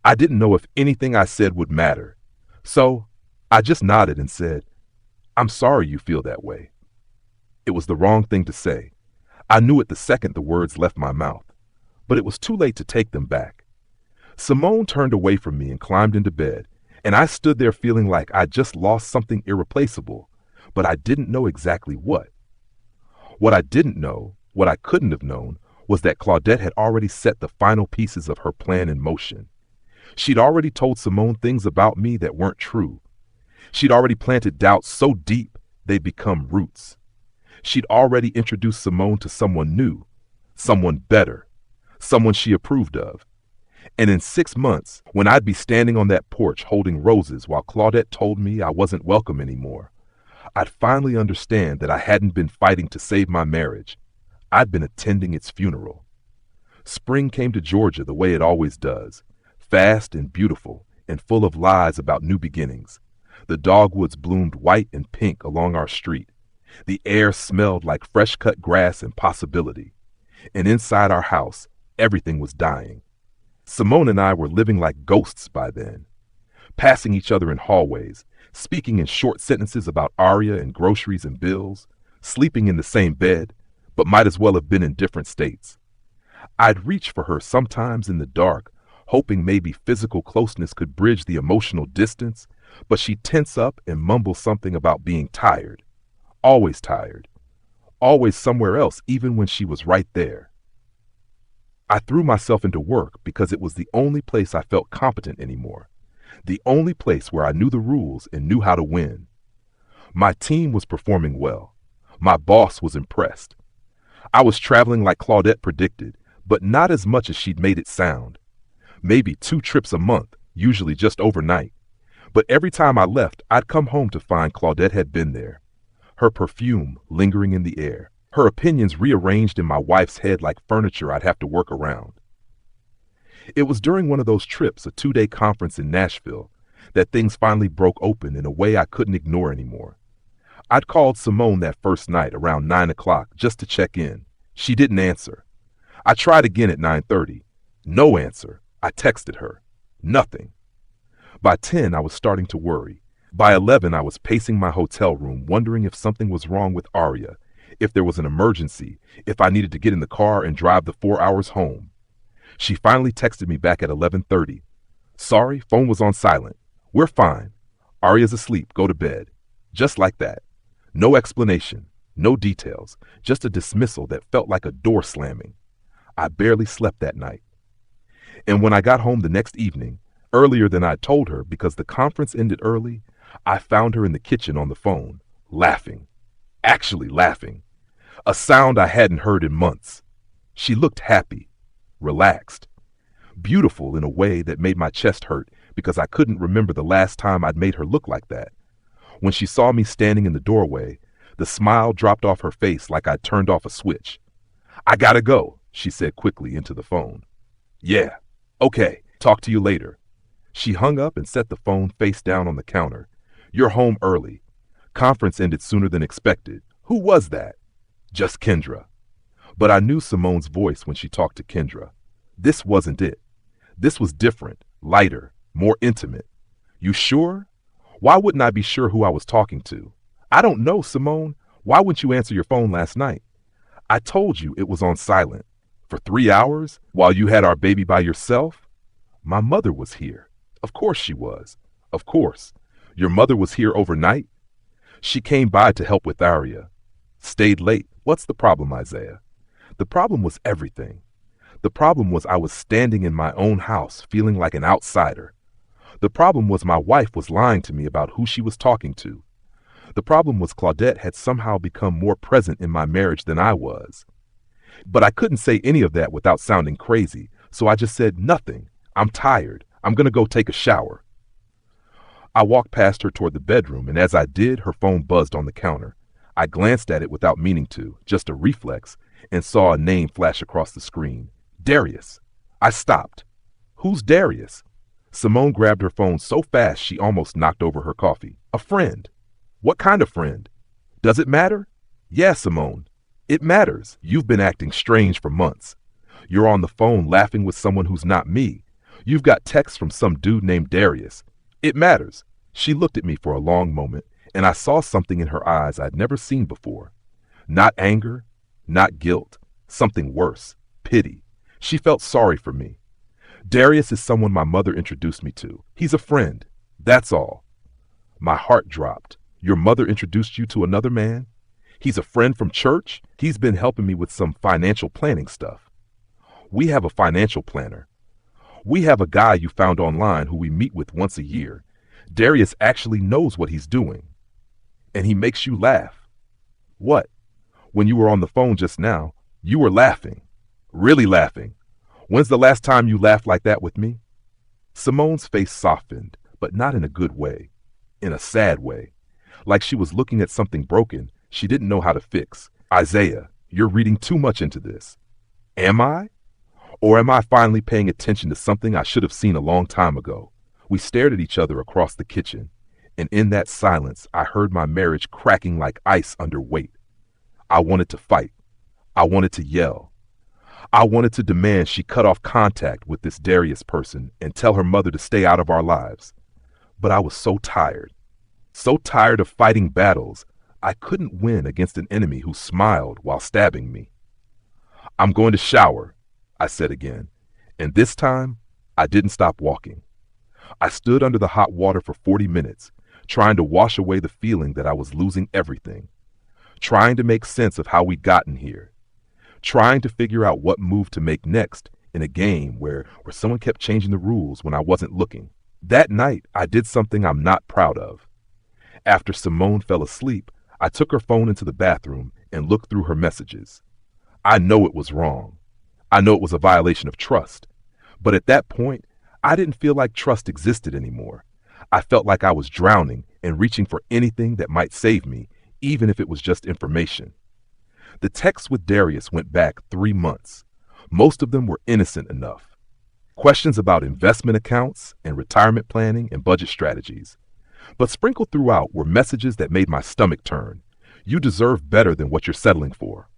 I didn't know if anything I said would matter. So I just nodded and said, "I'm sorry you feel that way." It was the wrong thing to say. I knew it the second the words left my mouth, but it was too late to take them back. Simone turned away from me and climbed into bed, and I stood there feeling like I'd just lost something irreplaceable, but I didn't know exactly what. What I didn't know, what I couldn't have known, was that Claudette had already set the final pieces of her plan in motion. She'd already told Simone things about me that weren't true. She'd already planted doubts so deep they'd become roots. She'd already introduced Simone to someone new, someone better, someone she approved of. And in 6 months, when I'd be standing on that porch holding roses while Claudette told me I wasn't welcome anymore, I'd finally understand that I hadn't been fighting to save my marriage. I'd been attending its funeral. Spring came to Georgia the way it always does, fast and beautiful and full of lies about new beginnings. The dogwoods bloomed white and pink along our street. The air smelled like fresh-cut grass and possibility. And inside our house, everything was dying. Simone and I were living like ghosts by then, passing each other in hallways, speaking in short sentences about Arya and groceries and bills, sleeping in the same bed, but might as well have been in different states. I'd reach for her sometimes in the dark, hoping maybe physical closeness could bridge the emotional distance, but she'd tense up and mumble something about being tired. Always somewhere else, even when she was right there. I threw myself into work because it was the only place I felt competent anymore, the only place where I knew the rules and knew how to win. My team was performing well. My boss was impressed. I was traveling like Claudette predicted, but not as much as she'd made it sound. Maybe 2 trips a month, usually just overnight. But every time I left, I'd come home to find Claudette had been there. Her perfume lingering in the air, her opinions rearranged in my wife's head like furniture I'd have to work around. It was during one of those trips, a 2-day conference in Nashville, that things finally broke open in a way I couldn't ignore anymore. I'd called Simone that first night around 9 o'clock just to check in. She didn't answer. I tried again at 9:30. No answer. I texted her. Nothing. By 10, I was starting to worry. By 11, I was pacing my hotel room, wondering if something was wrong with Arya, if there was an emergency, if I needed to get in the car and drive the 4 hours home. She finally texted me back at 11:30. Sorry, phone was on silent. We're fine. Arya's asleep. Go to bed. Just like that. No explanation, no details, just a dismissal that felt like a door slamming. I barely slept that night. And when I got home the next evening, earlier than I'd told her because the conference ended early, I found her in the kitchen on the phone, laughing. Actually laughing. A sound I hadn't heard in months. She looked happy, relaxed, beautiful in a way that made my chest hurt because I couldn't remember the last time I'd made her look like that. When she saw me standing in the doorway, the smile dropped off her face like I'd turned off a switch. I gotta go, she said quickly into the phone. Yeah, okay, talk to you later. She hung up and set the phone face down on the counter. You're home early. Conference ended sooner than expected. Who was that? Just Kendra. But I knew Simone's voice when she talked to Kendra. This wasn't it. This was different, lighter, more intimate. You sure? Why wouldn't I be sure who I was talking to? I don't know, Simone. Why wouldn't you answer your phone last night? I told you it was on silent. For 3 hours? While you had our baby by yourself? My mother was here. Of course she was. Of course. Your mother was here overnight? She came by to help with Arya. Stayed late. What's the problem, Isaiah? The problem was everything. The problem was I was standing in my own house feeling like an outsider. The problem was my wife was lying to me about who she was talking to. The problem was Claudette had somehow become more present in my marriage than I was. But I couldn't say any of that without sounding crazy, so I just said nothing. I'm tired. I'm going to go take a shower. I walked past her toward the bedroom, and as I did, her phone buzzed on the counter. I glanced at it without meaning to, just a reflex, and saw a name flash across the screen. Darius. I stopped. Who's Darius? Simone grabbed her phone so fast she almost knocked over her coffee. A friend. What kind of friend? Does it matter? Yeah, Simone. It matters. You've been acting strange for months. You're on the phone laughing with someone who's not me. You've got texts from some dude named Darius. It matters. She looked at me for a long moment, and I saw something in her eyes I'd never seen before. Not anger, not guilt, something worse, pity. She felt sorry for me. Darius is someone my mother introduced me to. He's a friend. That's all. My heart dropped. Your mother introduced you to another man? He's a friend from church? He's been helping me with some financial planning stuff. We have a financial planner. We have a guy you found online who we meet with once a year. Darius actually knows what he's doing. And he makes you laugh. What? When you were on the phone just now, you were laughing. Really laughing. When's the last time you laughed like that with me? Simone's face softened, but not in a good way. In a sad way. Like she was looking at something broken she didn't know how to fix. Isaiah, you're reading too much into this. Am I? Or am I finally paying attention to something I should have seen a long time ago? We stared at each other across the kitchen, and in that silence I heard my marriage cracking like ice under weight. I wanted to fight. I wanted to yell. I wanted to demand she cut off contact with this Darius person and tell her mother to stay out of our lives. But I was so tired. So tired of fighting battles, I couldn't win against an enemy who smiled while stabbing me. I'm going to shower, I said again, and this time I didn't stop walking. I stood under the hot water for 40 minutes, trying to wash away the feeling that I was losing everything, trying to make sense of how we'd gotten here, trying to figure out what move to make next in a game where someone kept changing the rules when I wasn't looking. That night, I did something I'm not proud of. After Simone fell asleep, I took her phone into the bathroom and looked through her messages. I know it was wrong. I know it was a violation of trust. But at that point, I didn't feel like trust existed anymore. I felt like I was drowning and reaching for anything that might save me, even if it was just information. The texts with Darius went back 3 months. Most of them were innocent enough. Questions about investment accounts and retirement planning and budget strategies. But sprinkled throughout were messages that made my stomach turn. You deserve better than what you're settling for.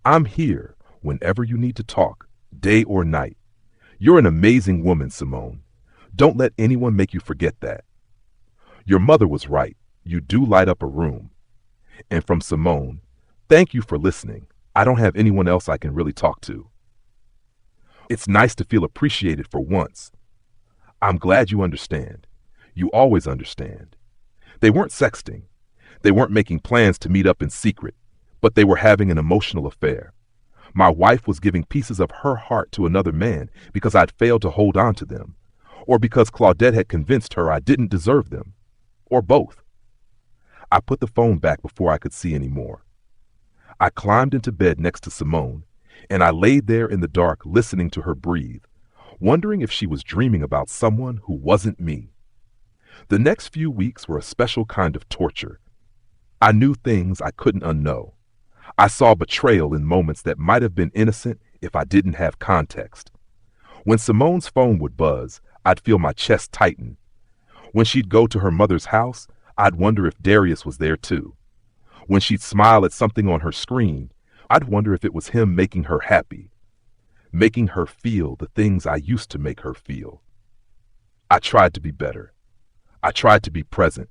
I'm here whenever you need to talk, day or night. You're an amazing woman, Simone. Don't let anyone make you forget that. Your mother was right. You do light up a room. And from Simone, thank you for listening. I don't have anyone else I can really talk to. It's nice to feel appreciated for once. I'm glad you understand. You always understand. They weren't sexting. They weren't making plans to meet up in secret, but they were having an emotional affair. My wife was giving pieces of her heart to another man because I'd failed to hold on to them, or because Claudette had convinced her I didn't deserve them, or both. I put the phone back before I could see any more. I climbed into bed next to Simone, and I laid there in the dark listening to her breathe, wondering if she was dreaming about someone who wasn't me. The next few weeks were a special kind of torture. I knew things I couldn't unknow. I saw betrayal in moments that might have been innocent if I didn't have context. When Simone's phone would buzz, I'd feel my chest tighten. When she'd go to her mother's house, I'd wonder if Darius was there too. When she'd smile at something on her screen, I'd wonder if it was him making her happy, making her feel the things I used to make her feel. I tried to be better. I tried to be present.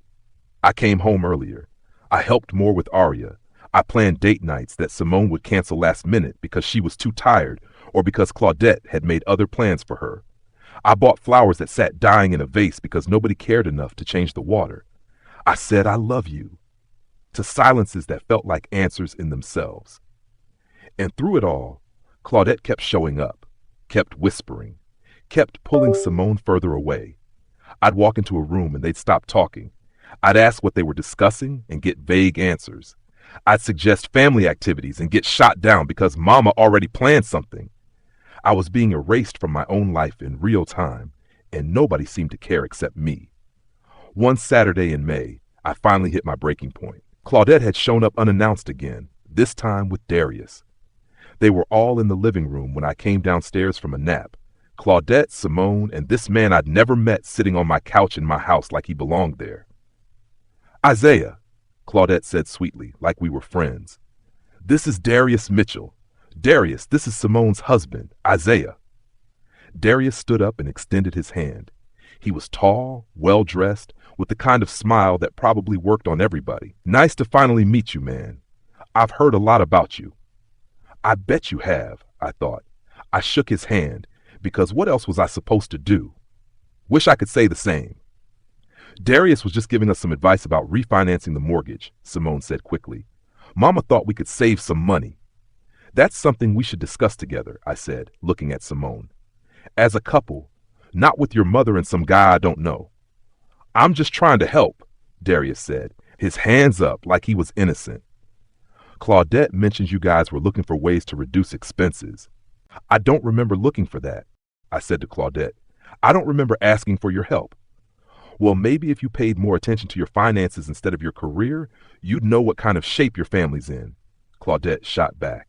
I came home earlier. I helped more with Aria. I planned date nights that Simone would cancel last minute because she was too tired or because Claudette had made other plans for her. I bought flowers that sat dying in a vase because nobody cared enough to change the water. I said, I love you, to silences that felt like answers in themselves. And through it all, Claudette kept showing up, kept whispering, kept pulling Simone further away. I'd walk into a room and they'd stop talking. I'd ask what they were discussing and get vague answers. I'd suggest family activities and get shot down because Mama already planned something. I was being erased from my own life in real time, and nobody seemed to care except me. One Saturday in May, I finally hit my breaking point. Claudette had shown up unannounced again, this time with Darius. They were all in the living room when I came downstairs from a nap. Claudette, Simone, and this man I'd never met sitting on my couch in my house like he belonged there. Isaiah, Claudette said sweetly, like we were friends. This is Darius Mitchell. Darius, this is Simone's husband, Isaiah. Darius stood up and extended his hand. He was tall, well-dressed, with the kind of smile that probably worked on everybody. Nice to finally meet you, man. I've heard a lot about you. I bet you have, I thought. I shook his hand, because what else was I supposed to do? Wish I could say the same. Darius was just giving us some advice about refinancing the mortgage, Simone said quickly. Mama thought we could save some money. That's something we should discuss together, I said, looking at Simone. As a couple, not with your mother and some guy I don't know. I'm just trying to help, Darius said, his hands up like he was innocent. Claudette mentioned you guys were looking for ways to reduce expenses. I don't remember looking for that, I said to Claudette. I don't remember asking for your help. Well, maybe if you paid more attention to your finances instead of your career, you'd know what kind of shape your family's in, Claudette shot back.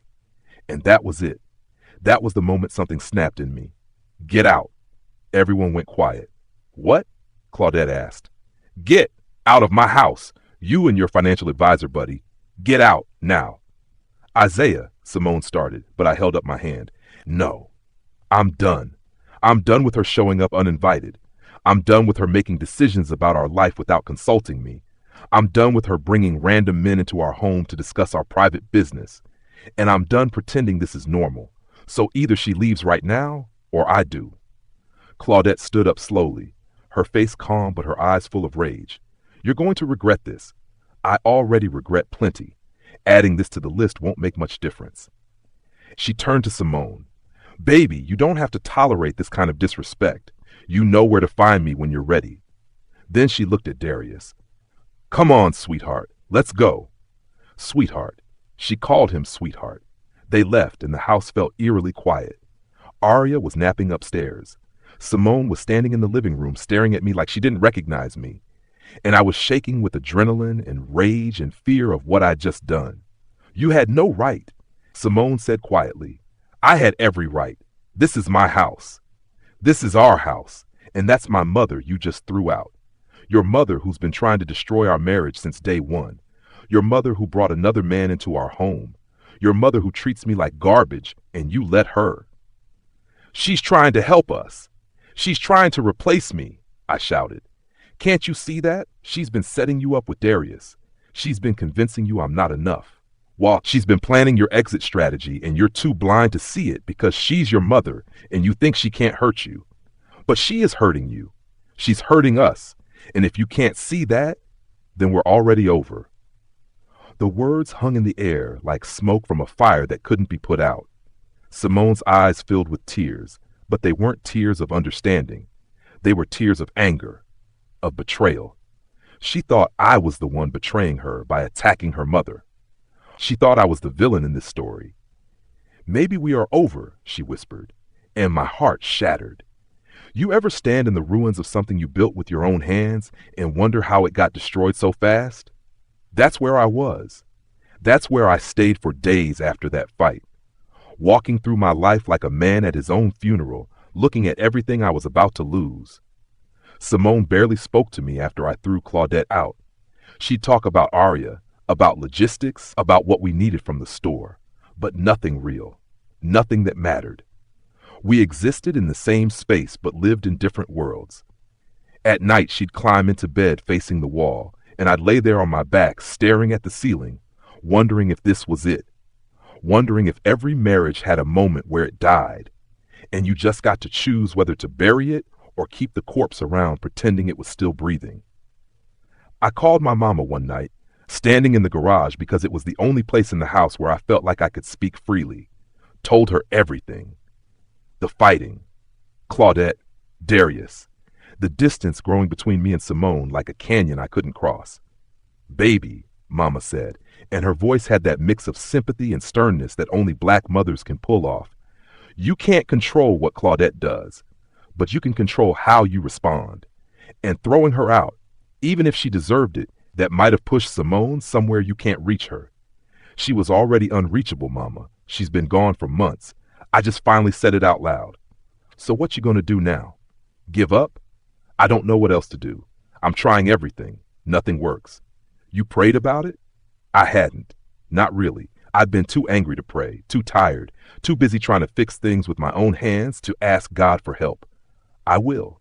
And that was it. That was the moment something snapped in me. Get out. Everyone went quiet. What? Claudette asked. Get out of my house. You and your financial advisor, buddy. Get out now. Isaiah, Simone started, but I held up my hand. No. I'm done. I'm done with her showing up uninvited. I'm done with her making decisions about our life without consulting me. I'm done with her bringing random men into our home to discuss our private business. And I'm done pretending this is normal. So either she leaves right now, or I do. Claudette stood up slowly, her face calm but her eyes full of rage. You're going to regret this. I already regret plenty. Adding this to the list won't make much difference. She turned to Simone. Baby, you don't have to tolerate this kind of disrespect. You know where to find me when you're ready. Then she looked at Darius. Come on, sweetheart, let's go. Sweetheart. She called him sweetheart. They left and the house felt eerily quiet. Arya was napping upstairs. Simone was standing in the living room staring at me like she didn't recognize me. And I was shaking with adrenaline and rage and fear of what I'd just done. You had no right, Simone said quietly. I had every right. This is my house. This is our house, and that's my mother you just threw out. Your mother who's been trying to destroy our marriage since day one. Your mother who brought another man into our home. Your mother who treats me like garbage, and you let her. She's trying to help us. She's trying to replace me, I shouted. Can't you see that? She's been setting you up with Darius. She's been convincing you I'm not enough. While she's been planning your exit strategy and you're too blind to see it because she's your mother and you think she can't hurt you. But she is hurting you. She's hurting us. And if you can't see that, then we're already over. The words hung in the air like smoke from a fire that couldn't be put out. Simone's eyes filled with tears, but they weren't tears of understanding. They were tears of anger, of betrayal. She thought I was the one betraying her by attacking her mother. She thought I was the villain in this story. Maybe we are over, she whispered, and my heart shattered. You ever stand in the ruins of something you built with your own hands and wonder how it got destroyed so fast? That's where I was. That's where I stayed for days after that fight, walking through my life like a man at his own funeral, looking at everything I was about to lose. Simone barely spoke to me after I threw Claudette out. She'd talk about Arya, about logistics, about what we needed from the store, but nothing real, nothing that mattered. We existed in the same space but lived in different worlds. At night, she'd climb into bed facing the wall, and I'd lay there on my back staring at the ceiling, wondering if this was it, wondering if every marriage had a moment where it died, and you just got to choose whether to bury it or keep the corpse around pretending it was still breathing. I called my mama one night, standing in the garage because it was the only place in the house where I felt like I could speak freely, told her everything. The fighting, Claudette, Darius, the distance growing between me and Simone like a canyon I couldn't cross. Baby, Mama said, and her voice had that mix of sympathy and sternness that only black mothers can pull off. You can't control what Claudette does, but you can control how you respond. And throwing her out, even if she deserved it, that might have pushed Simone somewhere you can't reach her. She was already unreachable, Mama. She's been gone for months. I just finally said it out loud. So what you gonna do now? Give up? I don't know what else to do. I'm trying everything. Nothing works. You prayed about it? I hadn't. Not really. I'd been too angry to pray, too tired, too busy trying to fix things with my own hands to ask God for help. I will.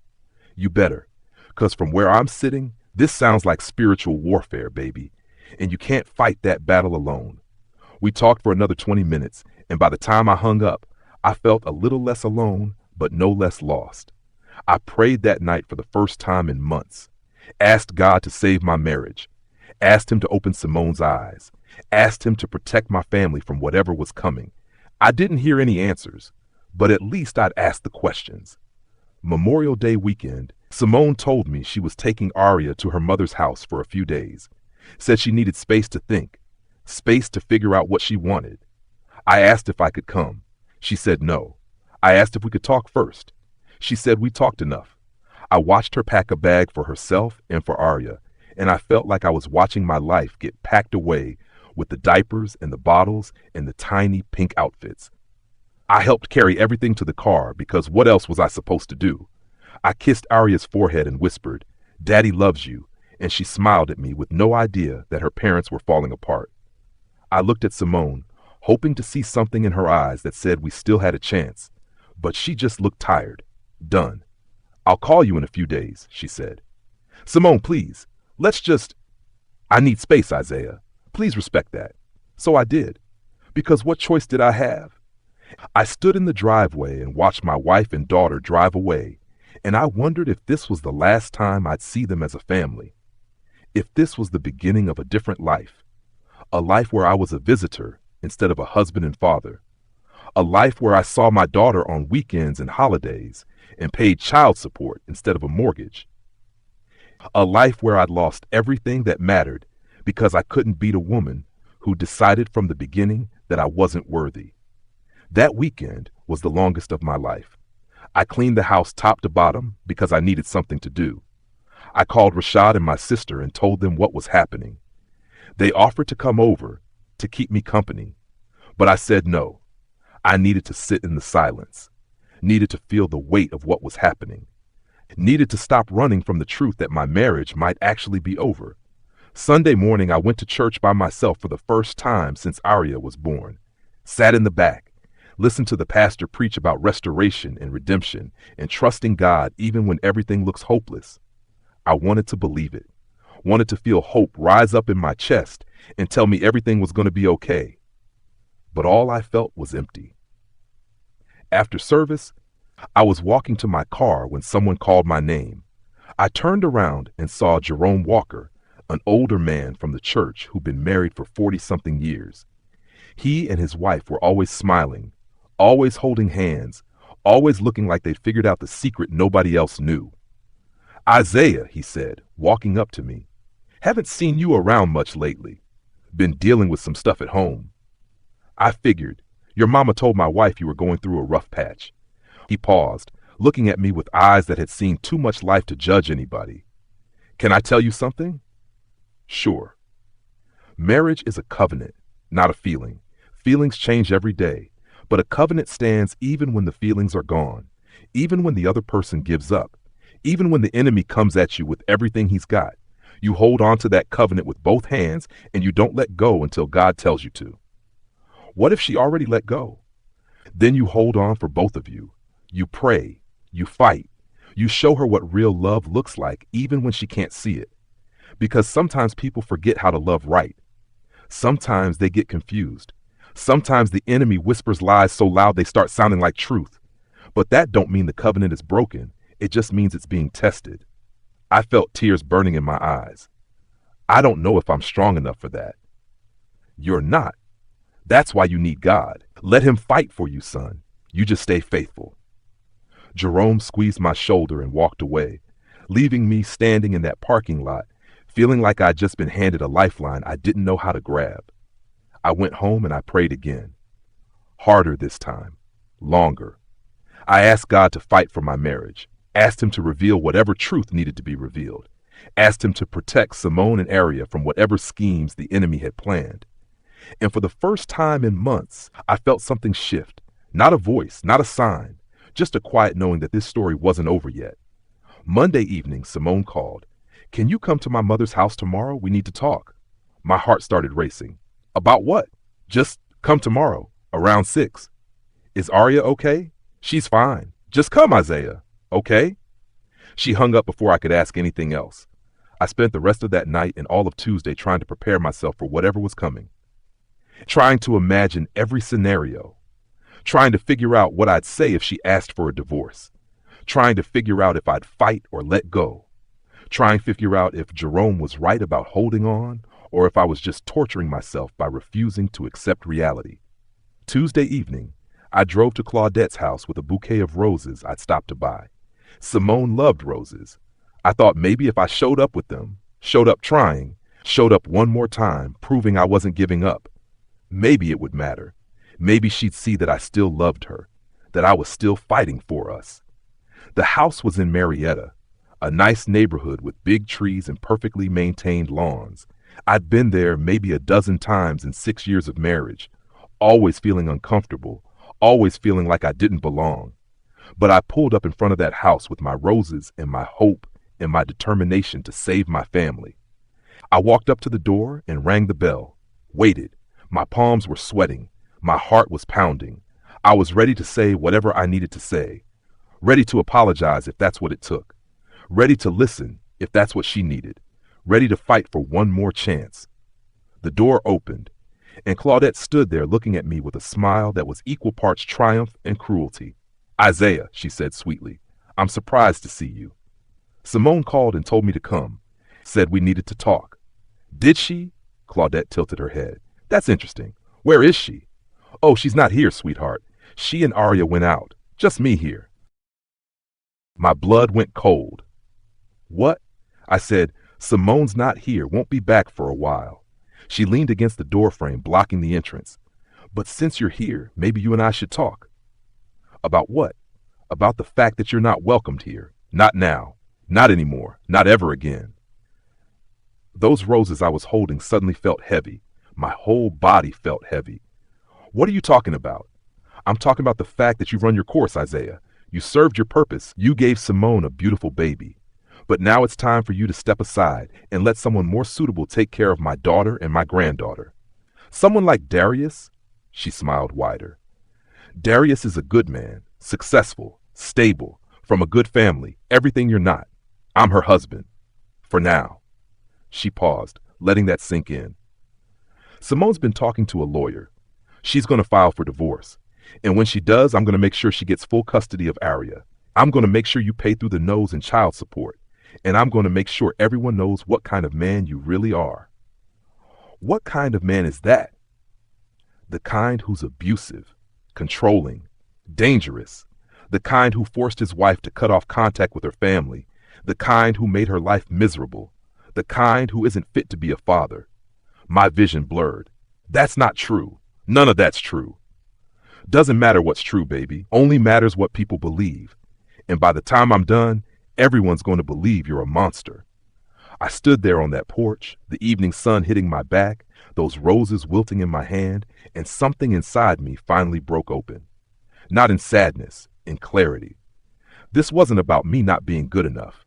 You better. 'Cause from where I'm sitting, this sounds like spiritual warfare, baby. And you can't fight that battle alone. We talked for another 20 minutes, and by the time I hung up, I felt a little less alone, but no less lost. I prayed that night for the first time in months, asked God to save my marriage, asked him to open Simone's eyes, asked him to protect my family from whatever was coming. I didn't hear any answers, but at least I'd asked the questions. Memorial Day weekend, Simone told me she was taking Arya to her mother's house for a few days, said she needed space to think, space to figure out what she wanted. I asked if I could come. She said no. I asked if we could talk first. She said we talked enough. I watched her pack a bag for herself and for Arya, and I felt like I was watching my life get packed away with the diapers and the bottles and the tiny pink outfits. I helped carry everything to the car because what else was I supposed to do? I kissed Arya's forehead and whispered, "Daddy loves you," and she smiled at me with no idea that her parents were falling apart. I looked at Simone, hoping to see something in her eyes that said we still had a chance, but she just looked tired, done. "I'll call you in a few days," she said. "Simone, please, let's just..." I need space, Isaiah. Please respect that. So I did. Because what choice did I have? I stood in the driveway and watched my wife and daughter drive away, and I wondered if this was the last time I'd see them as a family. If this was the beginning of a different life. A life where I was a visitor instead of a husband and father. A life where I saw my daughter on weekends and holidays and paid child support instead of a mortgage. A life where I'd lost everything that mattered because I couldn't beat a woman who decided from the beginning that I wasn't worthy. That weekend was the longest of my life. I cleaned the house top to bottom because I needed something to do. I called Rashad and my sister and told them what was happening. They offered to come over to keep me company, but I said no. I needed to sit in the silence, needed to feel the weight of what was happening, needed to stop running from the truth that my marriage might actually be over. Sunday morning, I went to church by myself for the first time since Arya was born, sat in the back, listened to the pastor preach about restoration and redemption and trusting God even when everything looks hopeless. I wanted to believe it, wanted to feel hope rise up in my chest and tell me everything was going to be okay. But all I felt was empty. After service, I was walking to my car when someone called my name. I turned around and saw Jerome Walker, an older man from the church who'd been married for 40-something years. He and his wife were always smiling, always holding hands, always looking like they'd figured out the secret nobody else knew. Isaiah, he said, walking up to me. Haven't seen you around much lately. Been dealing with some stuff at home. I figured. Your mama told my wife you were going through a rough patch. He paused, looking at me with eyes that had seen too much life to judge anybody. Can I tell you something? Sure. Marriage is a covenant, not a feeling. Feelings change every day, but a covenant stands even when the feelings are gone, even when the other person gives up, even when the enemy comes at you with everything he's got. You hold on to that covenant with both hands and you don't let go until God tells you to. What if she already let go? Then you hold on for both of you. You pray, you fight, you show her what real love looks like even when she can't see it. Because sometimes people forget how to love right. Sometimes they get confused. Sometimes the enemy whispers lies so loud they start sounding like truth. But that don't mean the covenant is broken. It just means it's being tested. I felt tears burning in my eyes. I don't know if I'm strong enough for that. You're not. That's why you need God. Let him fight for you, son. You just stay faithful. Jerome squeezed my shoulder and walked away, leaving me standing in that parking lot, feeling like I'd just been handed a lifeline I didn't know how to grab. I went home and I prayed again. Harder this time. Longer. I asked God to fight for my marriage. Asked him to reveal whatever truth needed to be revealed. Asked him to protect Simone and Arya from whatever schemes the enemy had planned. And for the first time in months, I felt something shift. Not a voice, not a sign, just a quiet knowing that this story wasn't over yet. Monday evening, Simone called. Can you come to my mother's house tomorrow? We need to talk. My heart started racing. About what? Just come tomorrow, around 6. Is Arya okay? She's fine. Just come, Isaiah. Okay? She hung up before I could ask anything else. I spent the rest of that night and all of Tuesday trying to prepare myself for whatever was coming. Trying to imagine every scenario. Trying to figure out what I'd say if she asked for a divorce. Trying to figure out if I'd fight or let go. Trying to figure out if Jerome was right about holding on or if I was just torturing myself by refusing to accept reality. Tuesday evening, I drove to Claudette's house with a bouquet of roses I'd stopped to buy. Simone loved roses. I thought maybe if I showed up with them, showed up trying, showed up one more time, proving I wasn't giving up, maybe it would matter. Maybe she'd see that I still loved her, that I was still fighting for us. The house was in Marietta, a nice neighborhood with big trees and perfectly maintained lawns. I'd been there maybe a dozen times in 6 years of marriage, always feeling uncomfortable, always feeling like I didn't belong. But I pulled up in front of that house with my roses and my hope and my determination to save my family. I walked up to the door and rang the bell, waited. My palms were sweating. My heart was pounding. I was ready to say whatever I needed to say, ready to apologize if that's what it took, ready to listen if that's what she needed, ready to fight for one more chance. The door opened, and Claudette stood there looking at me with a smile that was equal parts triumph and cruelty. "Isaiah," she said sweetly, "I'm surprised to see you. Simone called and told me to come, said we needed to talk." "Did she?" Claudette tilted her head. "That's interesting. Where is she?" "Oh, she's not here, sweetheart. She and Arya went out. Just me here." My blood went cold. "What?" I said, "Simone's not here, won't be back for a while." She leaned against the doorframe, blocking the entrance. "But since you're here, maybe you and I should talk." "About what?" "About the fact that you're not welcomed here. Not now. Not anymore. Not ever again." Those roses I was holding suddenly felt heavy. My whole body felt heavy. "What are you talking about?" "I'm talking about the fact that you've run your course, Isaiah. You served your purpose. You gave Simone a beautiful baby. But now it's time for you to step aside and let someone more suitable take care of my daughter and my granddaughter. Someone like Darius." She smiled wider. "Darius is a good man, successful, stable, from a good family, everything you're not. I'm her husband. For now." She paused, letting that sink in. "Simone's been talking to a lawyer. She's going to file for divorce. And when she does, I'm going to make sure she gets full custody of Arya. I'm going to make sure you pay through the nose in child support. And I'm going to make sure everyone knows what kind of man you really are." "What kind of man is that?" "The kind who's abusive, controlling, dangerous. The kind who forced his wife to cut off contact with her family. The kind who made her life miserable. The kind who isn't fit to be a father." My vision blurred. "That's not true. None of that's true." "Doesn't matter what's true, baby. Only matters what people believe. And by the time I'm done, everyone's going to believe you're a monster." I stood there on that porch, the evening sun hitting my back, those roses wilting in my hand, and something inside me finally broke open. Not in sadness, in clarity. This wasn't about me not being good enough.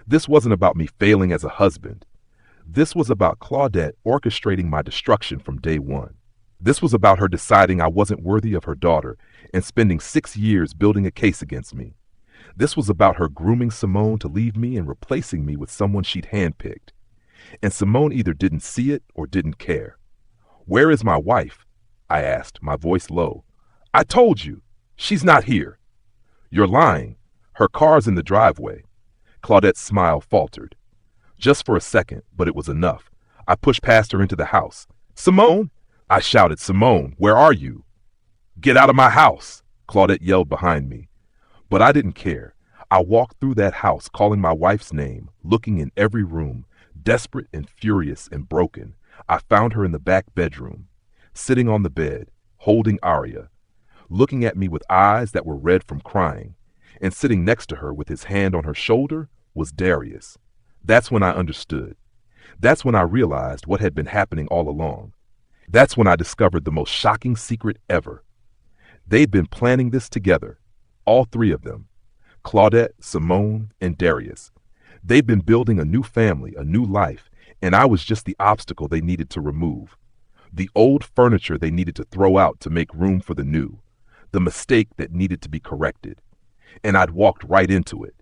This wasn't about me failing as a husband. This was about Claudette orchestrating my destruction from day one. This was about her deciding I wasn't worthy of her daughter and spending 6 years building a case against me. This was about her grooming Simone to leave me and replacing me with someone she'd handpicked. And Simone either didn't see it or didn't care. "Where is my wife?" I asked, my voice low. "I told you. She's not here." "You're lying. Her car's in the driveway." Claudette's smile faltered. Just for a second, but it was enough. I pushed past her into the house. "Simone!" I shouted. "Simone, where are you?" "Get out of my house!" Claudette yelled behind me. But I didn't care. I walked through that house, calling my wife's name, looking in every room, desperate and furious and broken. I found her in the back bedroom, sitting on the bed, holding Arya, looking at me with eyes that were red from crying, and sitting next to her with his hand on her shoulder was Darius. That's when I understood. That's when I realized what had been happening all along. That's when I discovered the most shocking secret ever. They'd been planning this together, all three of them, Claudette, Simone, and Darius. They'd been building a new family, a new life, and I was just the obstacle they needed to remove. The old furniture they needed to throw out to make room for the new, the mistake that needed to be corrected. And I'd walked right into it.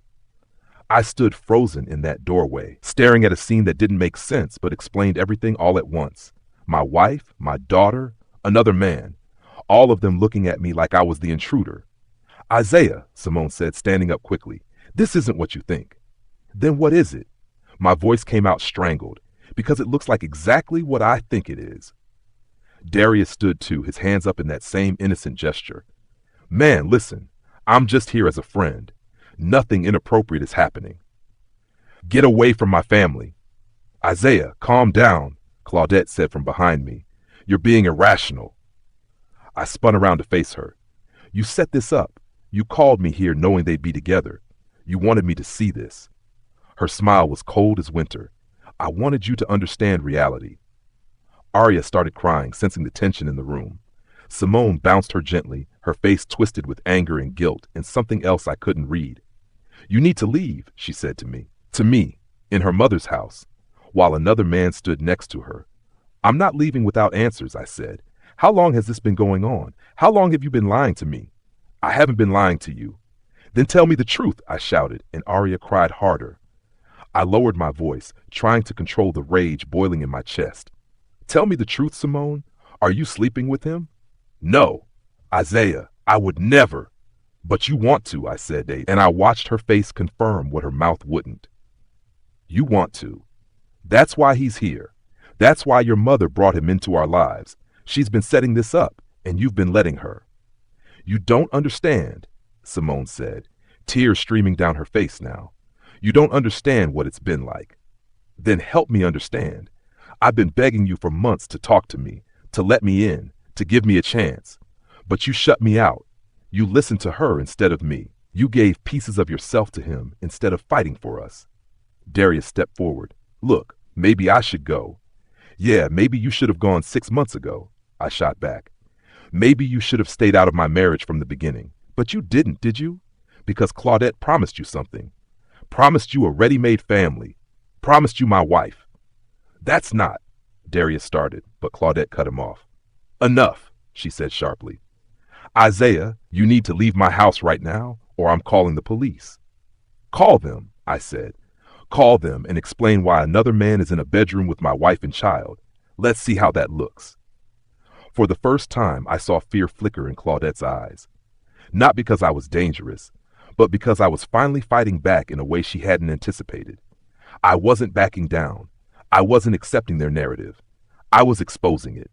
I stood frozen in that doorway, staring at a scene that didn't make sense but explained everything all at once. My wife, my daughter, another man, all of them looking at me like I was the intruder. "Isaiah," Simone said, standing up quickly, "this isn't what you think." "Then what is it?" My voice came out strangled, because it looks like exactly what I think it is. Darius stood too, his hands up in that same innocent gesture. "Man, listen, I'm just here as a friend. Nothing inappropriate is happening." "Get away from my family." "Isaiah, calm down," Claudette said from behind me. "You're being irrational." I spun around to face her. "You set this up. You called me here knowing they'd be together. You wanted me to see this." Her smile was cold as winter. "I wanted you to understand reality." Arya started crying, sensing the tension in the room. Simone bounced her gently, her face twisted with anger and guilt and something else I couldn't read. "You need to leave," she said to me, in her mother's house, while another man stood next to her. "I'm not leaving without answers," I said. "How long has this been going on? How long have you been lying to me?" "I haven't been lying to you." "Then tell me the truth," I shouted, and Arya cried harder. I lowered my voice, trying to control the rage boiling in my chest. Tell me the truth, Simone. Are you sleeping with him? No. Isaiah, I would never. But you want to, I said, and I watched her face confirm what her mouth wouldn't. You want to. That's why he's here. That's why your mother brought him into our lives. She's been setting this up, and you've been letting her. You don't understand, Simone said, tears streaming down her face now. You don't understand what it's been like. Then help me understand. I've been begging you for months to talk to me, to let me in, to give me a chance. But you shut me out. You listened to her instead of me. You gave pieces of yourself to him instead of fighting for us. Darius stepped forward. Look, maybe I should go. Yeah, maybe you should have gone 6 months ago, I shot back. Maybe you should have stayed out of my marriage from the beginning. But you didn't, did you? Because Claudette promised you something. Promised you a ready-made family. Promised you my wife. That's not, Darius started, but Claudette cut him off. Enough, she said sharply. Isaiah, you need to leave my house right now, or I'm calling the police. Call them, I said. Call them and explain why another man is in a bedroom with my wife and child. Let's see how that looks. For the first time, I saw fear flicker in Claudette's eyes. Not because I was dangerous, but because I was finally fighting back in a way she hadn't anticipated. I wasn't backing down. I wasn't accepting their narrative. I was exposing it.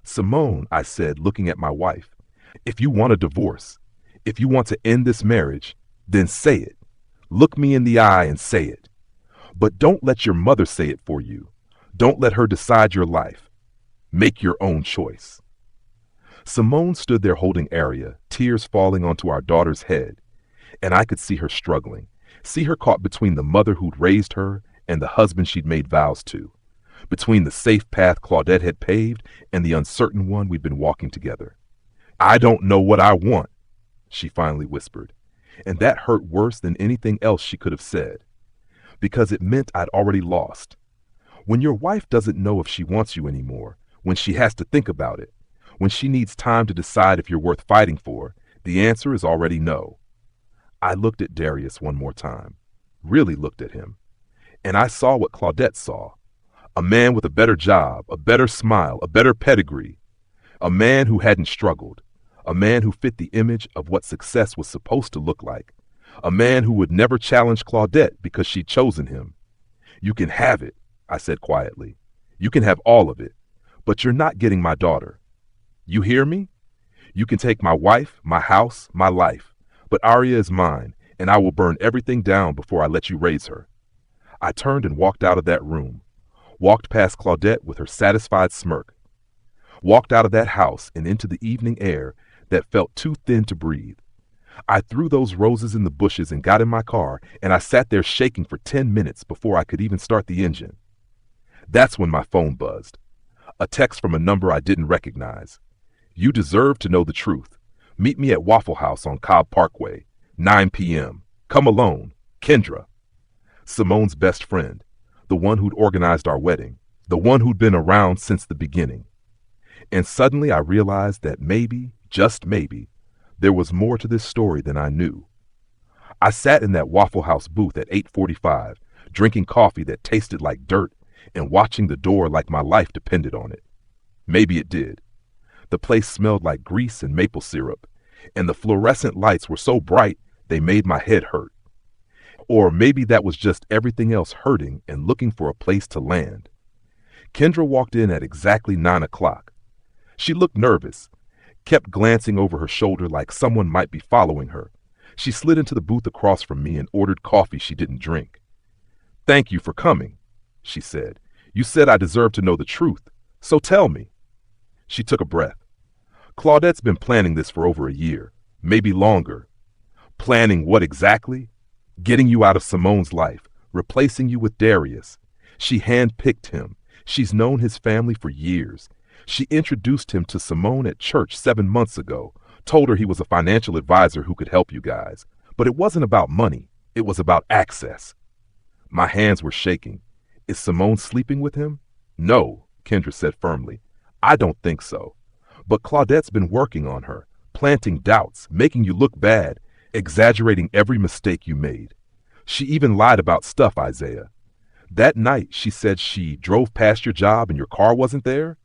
Simone, I said, looking at my wife, if you want a divorce, if you want to end this marriage, then say it. Look me in the eye and say it. But don't let your mother say it for you. Don't let her decide your life. Make your own choice. Simone stood there holding Aria, tears falling onto our daughter's head, and I could see her struggling, see her caught between the mother who'd raised her and the husband she'd made vows to, between the safe path Claudette had paved and the uncertain one we'd been walking together. I don't know what I want, she finally whispered, and that hurt worse than anything else she could have said, because it meant I'd already lost. When your wife doesn't know if she wants you anymore, when she has to think about it, when she needs time to decide if you're worth fighting for, the answer is already no. I looked at Darius one more time, really looked at him, and I saw what Claudette saw. A man with a better job, a better smile, a better pedigree. A man who hadn't struggled. A man who fit the image of what success was supposed to look like. A man who would never challenge Claudette because she'd chosen him. You can have it, I said quietly. You can have all of it, but you're not getting my daughter. You hear me? You can take my wife, my house, my life, but Aria is mine, and I will burn everything down before I let you raise her. I turned and walked out of that room, walked past Claudette with her satisfied smirk, walked out of that house and into the evening air that felt too thin to breathe. I threw those roses in the bushes and got in my car, and I sat there shaking for 10 minutes before I could even start the engine. That's when my phone buzzed. A text from a number I didn't recognize. You deserve to know the truth. Meet me at Waffle House on Cobb Parkway, 9 p.m. Come alone. Kendra. Simone's best friend, the one who'd organized our wedding, the one who'd been around since the beginning. And suddenly I realized that maybe, just maybe, there was more to this story than I knew. I sat in that Waffle House booth at 8:45, drinking coffee that tasted like dirt and watching the door like my life depended on it. Maybe it did. The place smelled like grease and maple syrup, and the fluorescent lights were so bright they made my head hurt. Or maybe that was just everything else hurting and looking for a place to land. Kendra walked in at exactly 9 o'clock. She looked nervous, kept glancing over her shoulder like someone might be following her. She slid into the booth across from me and ordered coffee she didn't drink. Thank you for coming, she said. You said I deserved to know the truth, so tell me. She took a breath. Claudette's been planning this for over a year, maybe longer. Planning what exactly? Getting you out of Simone's life, replacing you with Darius. She handpicked him. She's known his family for years. She introduced him to Simone at church 7 months ago, told her he was a financial advisor who could help you guys. But it wasn't about money. It was about access. My hands were shaking. Is Simone sleeping with him? No, Kendra said firmly. I don't think so. But Claudette's been working on her, planting doubts, making you look bad, exaggerating every mistake you made. She even lied about stuff, Isaiah. That night, she said she drove past your job and your car wasn't there.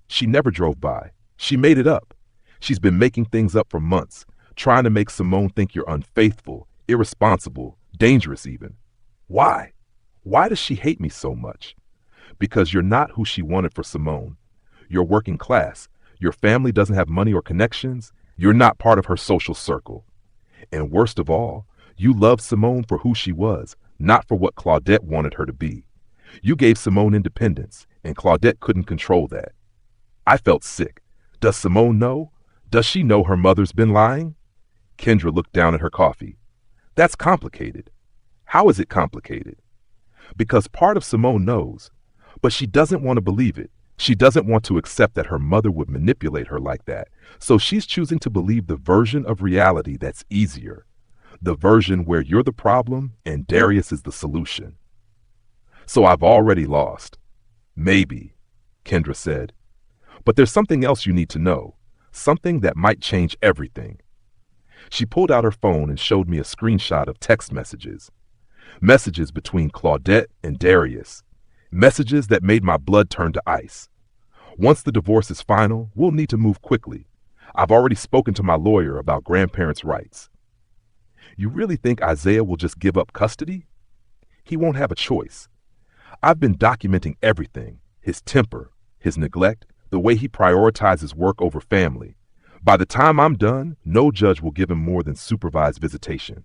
She never drove by. She made it up. She's been making things up for months, trying to make Simone think you're unfaithful, irresponsible, dangerous even. Why? Why does she hate me so much? Because you're not who she wanted for Simone. You're working class. Your family doesn't have money or connections. You're not part of her social circle. And worst of all, you loved Simone for who she was, not for what Claudette wanted her to be. You gave Simone independence, and Claudette couldn't control that. I felt sick. Does Simone know? Does she know her mother's been lying? Kendra looked down at her coffee. That's complicated. How is it complicated? Because part of Simone knows, but she doesn't want to believe it. She doesn't want to accept that her mother would manipulate her like that. So she's choosing to believe the version of reality that's easier. The version where you're the problem and Darius is the solution. So I've already lost. Maybe, Kendra said. But there's something else you need to know. Something that might change everything. She pulled out her phone and showed me a screenshot of text messages. Messages between Claudette and Darius. Messages that made my blood turn to ice. Once the divorce is final, we'll need to move quickly. I've already spoken to my lawyer about grandparents' rights. You really think Isaiah will just give up custody? He won't have a choice. I've been documenting everything, his temper, his neglect, the way he prioritizes work over family. By the time I'm done, no judge will give him more than supervised visitation.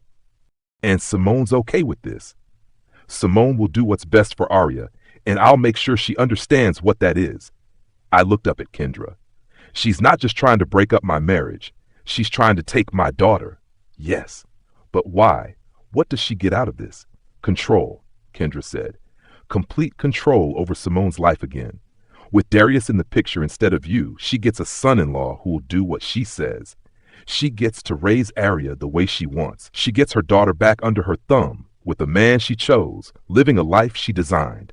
And Simone's okay with this. Simone will do what's best for Arya, and I'll make sure she understands what that is. I looked up at Kendra. She's not just trying to break up my marriage. She's trying to take my daughter. Yes. But why? What does she get out of this? Control, Kendra said. Complete control over Simone's life again. With Darius in the picture instead of you, she gets a son-in-law who will do what she says. She gets to raise Arya the way she wants. She gets her daughter back under her thumb, with a man she chose, living a life she designed.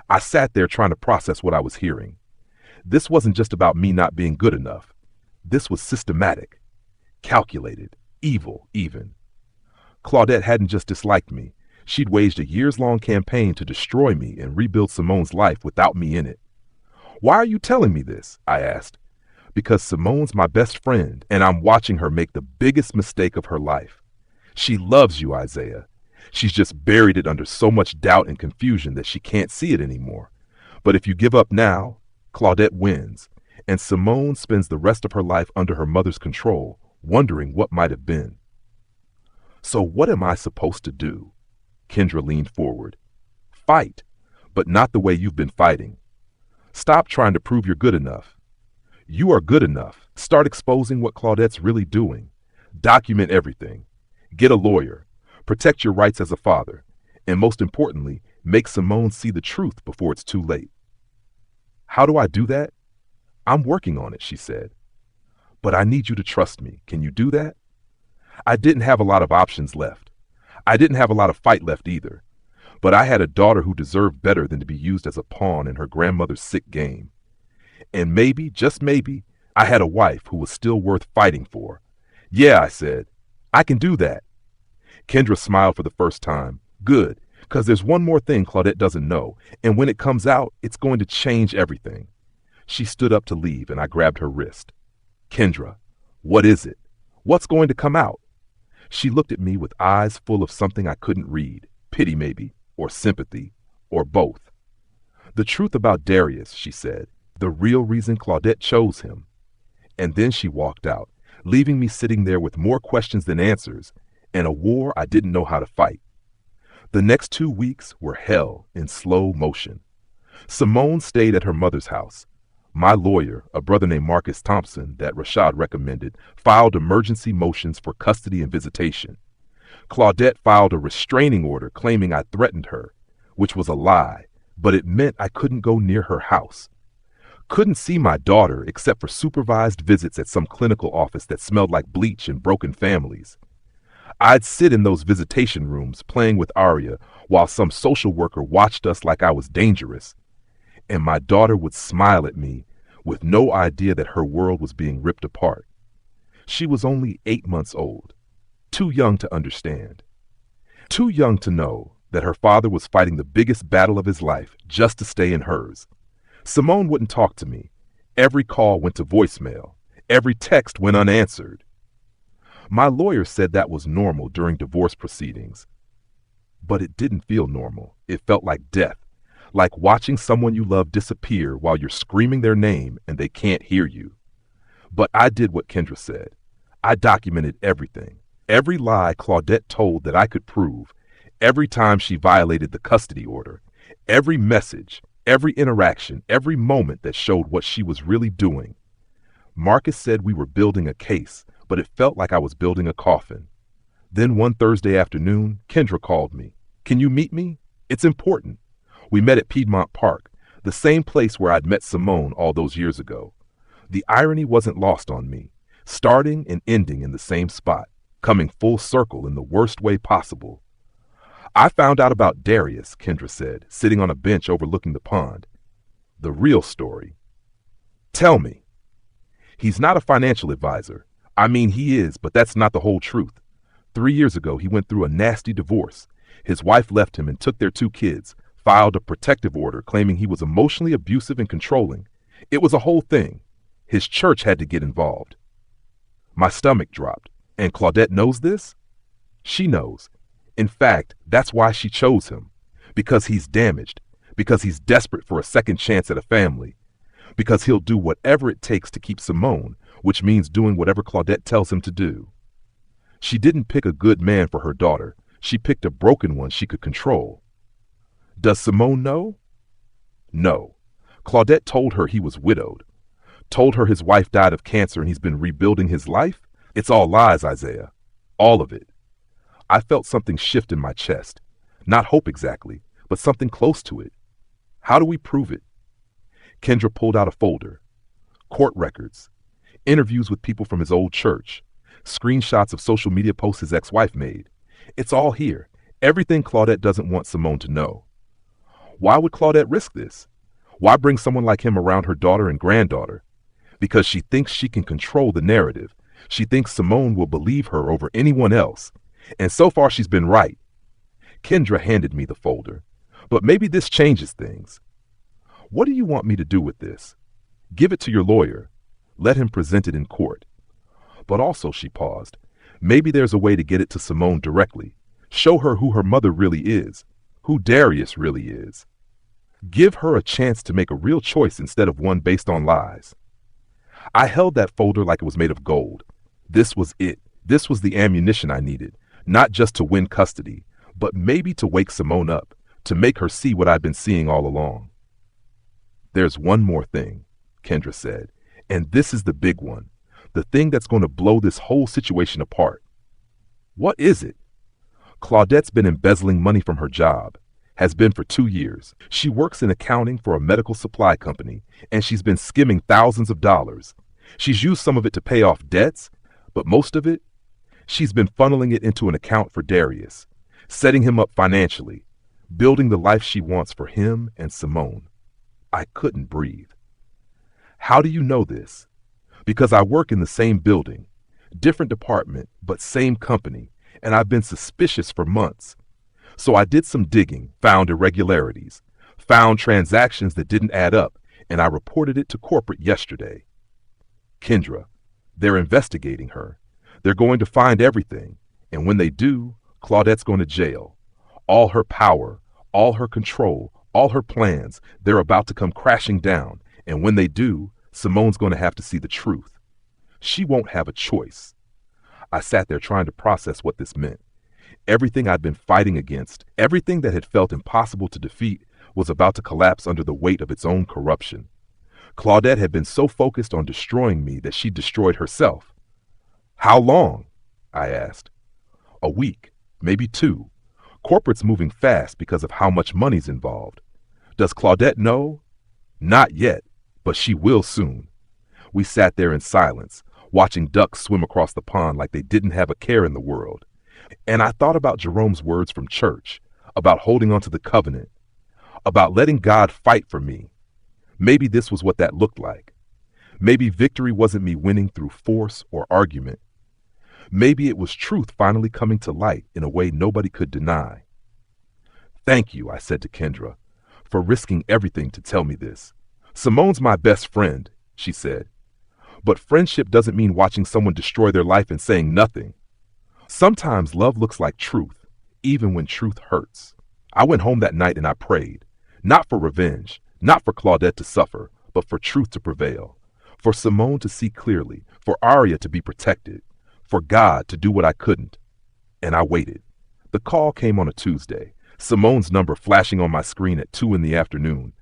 I sat there trying to process what I was hearing. This wasn't just about me not being good enough. This was systematic, calculated, evil even. Claudette hadn't just disliked me. She'd waged a years-long campaign to destroy me and rebuild Simone's life without me in it. Why are you telling me this? I asked. Because Simone's my best friend, and I'm watching her make the biggest mistake of her life. She loves you, Isaiah. She's just buried it under so much doubt and confusion that she can't see it anymore. But if you give up now, Claudette wins, and Simone spends the rest of her life under her mother's control, wondering what might have been. So what am I supposed to do? Kendra leaned forward. Fight, but not the way you've been fighting. Stop trying to prove you're good enough. You are good enough. Start exposing what Claudette's really doing. Document everything. Get a lawyer. Protect your rights as a father. And most importantly, make Simone see the truth before it's too late. How do I do that? I'm working on it, she said. But I need you to trust me. Can you do that? I didn't have a lot of options left. I didn't have a lot of fight left either. But I had a daughter who deserved better than to be used as a pawn in her grandmother's sick game. And maybe, just maybe, I had a wife who was still worth fighting for. Yeah, I said, I can do that. Kendra smiled for the first time. Good, because there's one more thing Claudette doesn't know, and when it comes out, it's going to change everything. She stood up to leave, and I grabbed her wrist. Kendra, what is it? What's going to come out? She looked at me with eyes full of something I couldn't read. Pity maybe, or sympathy, or both. The truth about Darius, she said. The real reason Claudette chose him. And then she walked out, leaving me sitting there with more questions than answers, and a war I didn't know how to fight. The next 2 weeks were hell in slow motion. Simone stayed at her mother's house. My lawyer, a brother named Marcus Thompson that Rashad recommended, filed emergency motions for custody and visitation. Claudette filed a restraining order claiming I threatened her, which was a lie, but it meant I couldn't go near her house. Couldn't see my daughter except for supervised visits at some clinical office that smelled like bleach and broken families. I'd sit in those visitation rooms playing with Arya while some social worker watched us like I was dangerous. And my daughter would smile at me with no idea that her world was being ripped apart. She was only 8 months old, too young to understand, too young to know that her father was fighting the biggest battle of his life just to stay in hers. Simone wouldn't talk to me. Every call went to voicemail. Every text went unanswered. My lawyer said that was normal during divorce proceedings. But it didn't feel normal. It felt like death, like watching someone you love disappear while you're screaming their name and they can't hear you. But I did what Kendra said. I documented everything. Every lie Claudette told that I could prove. Every time she violated the custody order. Every message. Every interaction. Every moment that showed what she was really doing. Marcus said we were building a case, but it felt like I was building a coffin. Then one Thursday afternoon, Kendra called me. Can you meet me? It's important. We met at Piedmont Park, the same place where I'd met Simone all those years ago. The irony wasn't lost on me, starting and ending in the same spot, coming full circle in the worst way possible. I found out about Darius, Kendra said, sitting on a bench overlooking the pond. The real story. Tell me. He's not a financial advisor. I mean, he is, but that's not the whole truth. 3 years ago, he went through a nasty divorce. His wife left him and took their 2 kids, filed a protective order claiming he was emotionally abusive and controlling. It was a whole thing. His church had to get involved. My stomach dropped. And Claudette knows this? She knows. In fact, that's why she chose him. Because he's damaged. Because he's desperate for a second chance at a family. Because he'll do whatever it takes to keep Simone, which means doing whatever Claudette tells him to do. She didn't pick a good man for her daughter. She picked a broken one she could control. Does Simone know? No. Claudette told her he was widowed. Told her his wife died of cancer and he's been rebuilding his life? It's all lies, Isaiah. All of it. I felt something shift in my chest. Not hope exactly, but something close to it. How do we prove it? Kendra pulled out a folder. Court records. Interviews with people from his old church. Screenshots of social media posts his ex-wife made. It's all here. Everything Claudette doesn't want Simone to know. Why would Claudette risk this? Why bring someone like him around her daughter and granddaughter? Because she thinks she can control the narrative. She thinks Simone will believe her over anyone else. And so far she's been right. Kendra handed me the folder. But maybe this changes things. What do you want me to do with this? Give it to your lawyer. Let him present it in court. But also, she paused, maybe there's a way to get it to Simone directly. Show her who her mother really is, who Darius really is. Give her a chance to make a real choice instead of one based on lies. I held that folder like it was made of gold. This was it. This was the ammunition I needed, not just to win custody, but maybe to wake Simone up, to make her see what I'd been seeing all along. There's one more thing, Kendra said, and this is the big one, the thing that's going to blow this whole situation apart. What is it? Claudette's been embezzling money from her job, has been for 2 years. She works in accounting for a medical supply company, and she's been skimming thousands of dollars. She's used some of it to pay off debts, but most of it, she's been funneling it into an account for Darius, setting him up financially, building the life she wants for him and Simone. I couldn't breathe. How do you know this? Because I work in the same building, different department, but same company, and I've been suspicious for months. So I did some digging, found irregularities, found transactions that didn't add up, and I reported it to corporate yesterday. Kendra, they're investigating her. They're going to find everything, and when they do, Claudette's going to jail. All her power, all her control, all her plans, they're about to come crashing down, and when they do, Simone's going to have to see the truth. She won't have a choice. I sat there trying to process what this meant. Everything I'd been fighting against, everything that had felt impossible to defeat, was about to collapse under the weight of its own corruption. Claudette had been so focused on destroying me that she destroyed herself. How long? I asked. A week, maybe 2. Corporate's moving fast because of how much money's involved. Does Claudette know? Not yet, but she will soon. We sat there in silence, watching ducks swim across the pond like they didn't have a care in the world. And I thought about Jerome's words from church, about holding on to the covenant, about letting God fight for me. Maybe this was what that looked like. Maybe victory wasn't me winning through force or argument. Maybe it was truth finally coming to light in a way nobody could deny. Thank you, I said to Kendra, for risking everything to tell me this. Simone's my best friend, she said. But friendship doesn't mean watching someone destroy their life and saying nothing. Sometimes love looks like truth, even when truth hurts. I went home that night and I prayed, not for revenge, not for Claudette to suffer, but for truth to prevail, for Simone to see clearly, for Aria to be protected, for God to do what I couldn't. And I waited. The call came on a Tuesday, Simone's number flashing on my screen at 2 in the afternoon.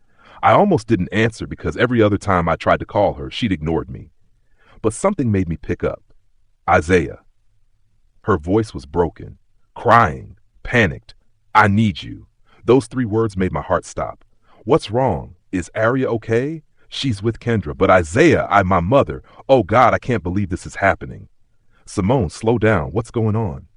I almost didn't answer because every other time I tried to call her, she'd ignored me. But something made me pick up. Isaiah. Her voice was broken, crying, panicked. I need you. Those 3 words made my heart stop. What's wrong? Is Aria okay? She's with Kendra. But Isaiah, my mother. Oh God, I can't believe this is happening. Simone, slow down. What's going on?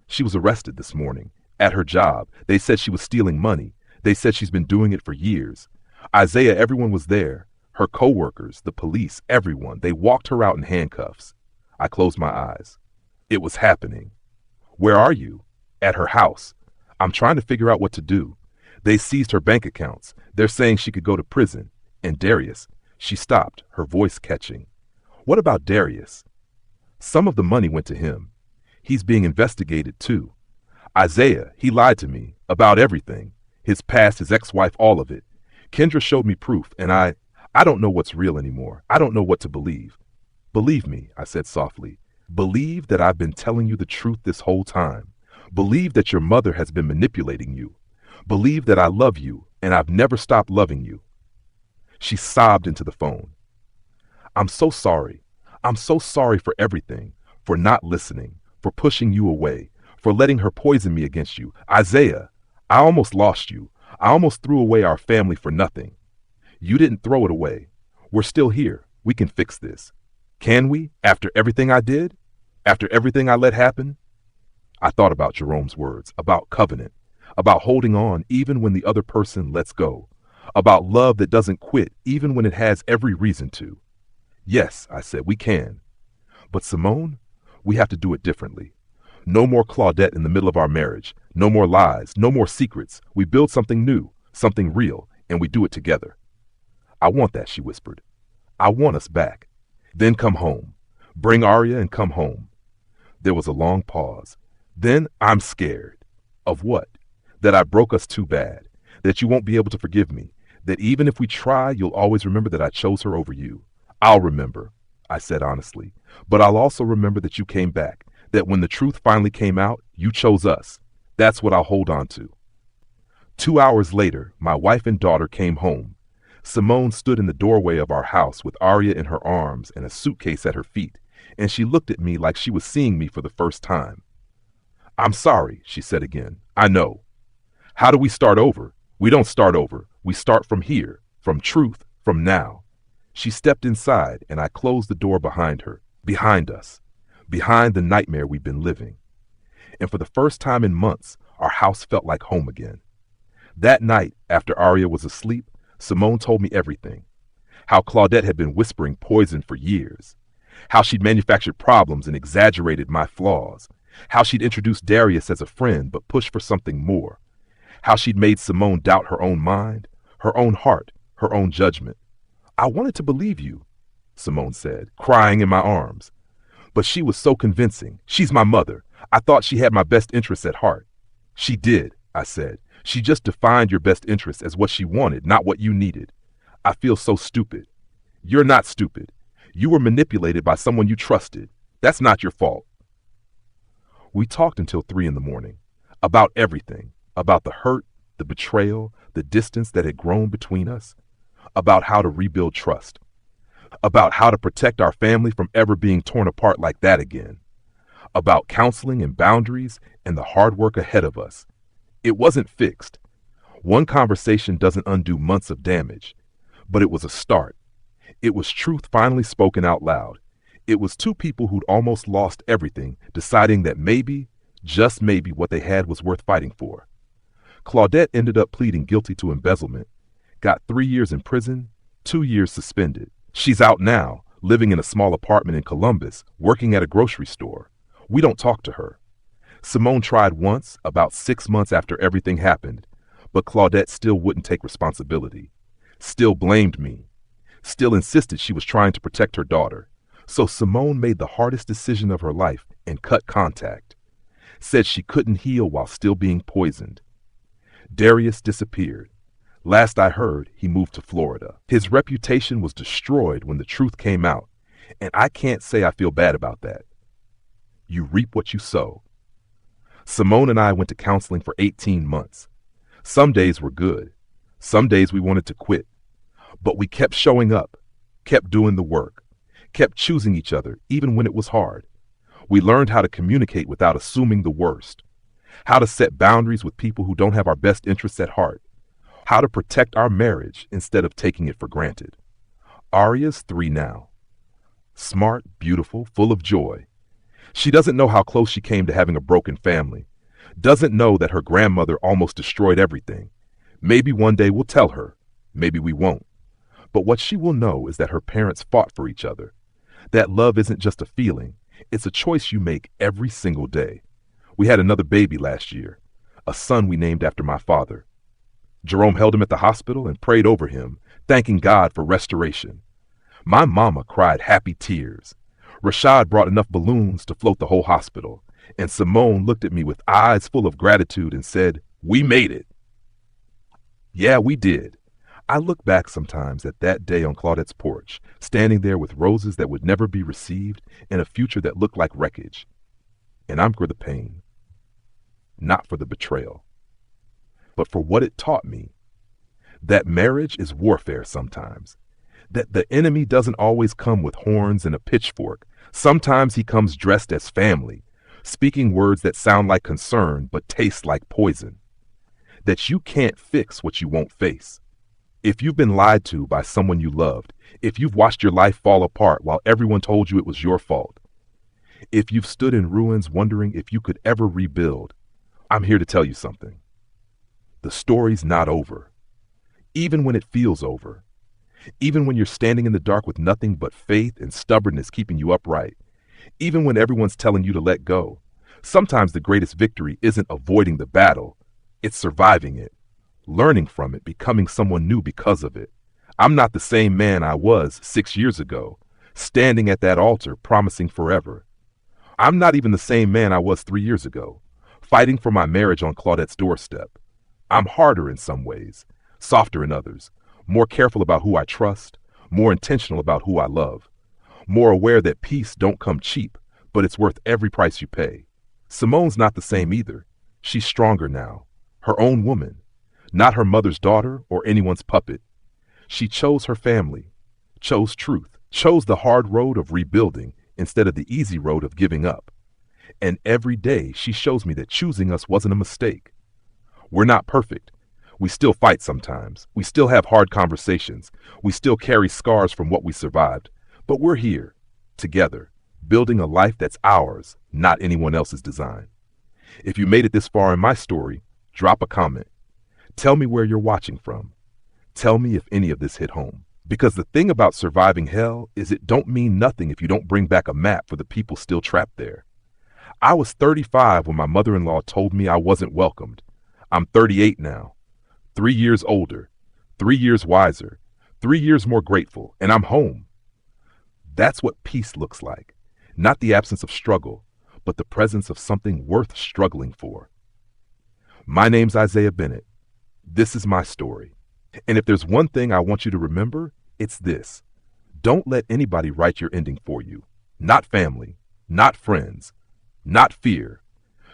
She was arrested this morning. At her job. They said she was stealing money. They said she's been doing it for years. Isaiah, everyone was there. Her co-workers, the police, everyone. They walked her out in handcuffs. I closed my eyes. It was happening. Where are you? At her house. I'm trying to figure out what to do. They seized her bank accounts. They're saying she could go to prison. And Darius. She stopped, her voice catching. What about Darius? Some of the money went to him. He's being investigated too. Isaiah, he lied to me about everything. His past, his ex-wife, all of it. Kendra showed me proof, and I don't know what's real anymore. I don't know what to believe. Believe me, I said softly. Believe that I've been telling you the truth this whole time. Believe that your mother has been manipulating you. Believe that I love you, and I've never stopped loving you. She sobbed into the phone. I'm so sorry. I'm so sorry for everything, for not listening, for pushing you away, for letting her poison me against you. Isaiah, I almost lost you. I almost threw away our family for nothing. You didn't throw it away. We're still here. We can fix this. Can we, after everything I did? After everything I let happen? I thought about Jerome's words, about covenant, about holding on even when the other person lets go, about love that doesn't quit even when it has every reason to. Yes, I said, we can. But Simone, we have to do it differently. No more Claudette in the middle of our marriage. No more lies. No more secrets. We build something new, something real, and we do it together. I want that, she whispered. I want us back. Then come home. Bring Aria and come home. There was a long pause. Then I'm scared. Of what? That I broke us too bad. That you won't be able to forgive me. That even if we try, you'll always remember that I chose her over you. I'll remember, I said honestly. But I'll also remember that you came back. That when the truth finally came out, you chose us. That's what I'll hold on to. 2 hours later, my wife and daughter came home. Simone stood in the doorway of our house with Aria in her arms and a suitcase at her feet, and she looked at me like she was seeing me for the first time. I'm sorry, she said again. I know. How do we start over? We don't start over. We start from here, from truth, from now. She stepped inside, and I closed the door behind her, behind us. Behind the nightmare we've been living. And for the first time in months, our house felt like home again. That night, after Aria was asleep, Simone told me everything. How Claudette had been whispering poison for years. How she'd manufactured problems and exaggerated my flaws. How she'd introduced Darius as a friend but pushed for something more. How she'd made Simone doubt her own mind, her own heart, her own judgment. I wanted to believe you, Simone said, crying in my arms. But she was so convincing. She's my mother. I thought she had my best interests at heart. She did, I said. She just defined your best interests as what she wanted, not what you needed. I feel so stupid. You're not stupid. You were manipulated by someone you trusted. That's not your fault. We talked until 3 in the morning. About everything. About the hurt, the betrayal, the distance that had grown between us. About how to rebuild trust. About how to protect our family from ever being torn apart like that again. About counseling and boundaries and the hard work ahead of us. It wasn't fixed. One conversation doesn't undo months of damage. But it was a start. It was truth finally spoken out loud. It was 2 people who'd almost lost everything deciding that maybe, just maybe, what they had was worth fighting for. Claudette ended up pleading guilty to embezzlement. Got 3 years in prison, 2 years suspended. She's out now, living in a small apartment in Columbus, working at a grocery store. We don't talk to her. Simone tried once, about 6 months after everything happened, but Claudette still wouldn't take responsibility, still blamed me, still insisted she was trying to protect her daughter. So Simone made the hardest decision of her life and cut contact. Said she couldn't heal while still being poisoned. Darius disappeared. Last I heard, he moved to Florida. His reputation was destroyed when the truth came out, and I can't say I feel bad about that. You reap what you sow. Simone and I went to counseling for 18 months. Some days were good. Some days we wanted to quit. But we kept showing up, kept doing the work, kept choosing each other even when it was hard. We learned how to communicate without assuming the worst, how to set boundaries with people who don't have our best interests at heart, how to protect our marriage instead of taking it for granted. Aria's 3 now. Smart, beautiful, full of joy. She doesn't know how close she came to having a broken family, doesn't know that her grandmother almost destroyed everything. Maybe one day we'll tell her, maybe we won't. But what she will know is that her parents fought for each other, that love isn't just a feeling, it's a choice you make every single day. We had another baby last year, a son we named after my father. Jerome held him at the hospital and prayed over him, thanking God for restoration. My mama cried happy tears. Rashad brought enough balloons to float the whole hospital, and Simone looked at me with eyes full of gratitude and said, "We made it." Yeah, we did. I look back sometimes at that day on Claudette's porch, standing there with roses that would never be received and a future that looked like wreckage. And I'm for the pain, not for the betrayal, but for what it taught me. That marriage is warfare sometimes. That the enemy doesn't always come with horns and a pitchfork. Sometimes he comes dressed as family, speaking words that sound like concern but taste like poison. That you can't fix what you won't face. If you've been lied to by someone you loved, if you've watched your life fall apart while everyone told you it was your fault, if you've stood in ruins wondering if you could ever rebuild, I'm here to tell you something. The story's not over. Even when it feels over. Even when you're standing in the dark with nothing but faith and stubbornness keeping you upright. Even when everyone's telling you to let go. Sometimes the greatest victory isn't avoiding the battle. It's surviving it. Learning from it, becoming someone new because of it. I'm not the same man I was 6 years ago, standing at that altar promising forever. I'm not even the same man I was 3 years ago, fighting for my marriage on Claudette's doorstep. I'm harder in some ways, softer in others, more careful about who I trust, more intentional about who I love, more aware that peace don't come cheap, but it's worth every price you pay. Simone's not the same either. She's stronger now, her own woman. Not her mother's daughter or anyone's puppet. She chose her family, chose truth, chose the hard road of rebuilding instead of the easy road of giving up. And every day she shows me that choosing us wasn't a mistake. We're not perfect. We still fight sometimes. We still have hard conversations. We still carry scars from what we survived. But we're here, together, building a life that's ours, not anyone else's design. If you made it this far in my story, drop a comment. Tell me where you're watching from. Tell me if any of this hit home. Because the thing about surviving hell is it don't mean nothing if you don't bring back a map for the people still trapped there. I was 35 when my mother-in-law told me I wasn't welcomed. I'm 38 now. 3 years older, 3 years wiser, 3 years more grateful, and I'm home. That's what peace looks like. Not the absence of struggle, but the presence of something worth struggling for. My name's Isaiah Bennett. This is my story. And if there's one thing I want you to remember, it's this. Don't let anybody write your ending for you. Not family, not friends, not fear.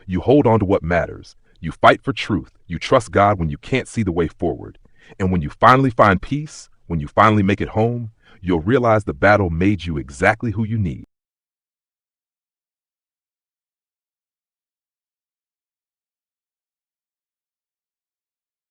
You hold on to what matters. You fight for truth. You trust God when you can't see the way forward. And when you finally find peace, when you finally make it home, you'll realize the battle made you exactly who you need.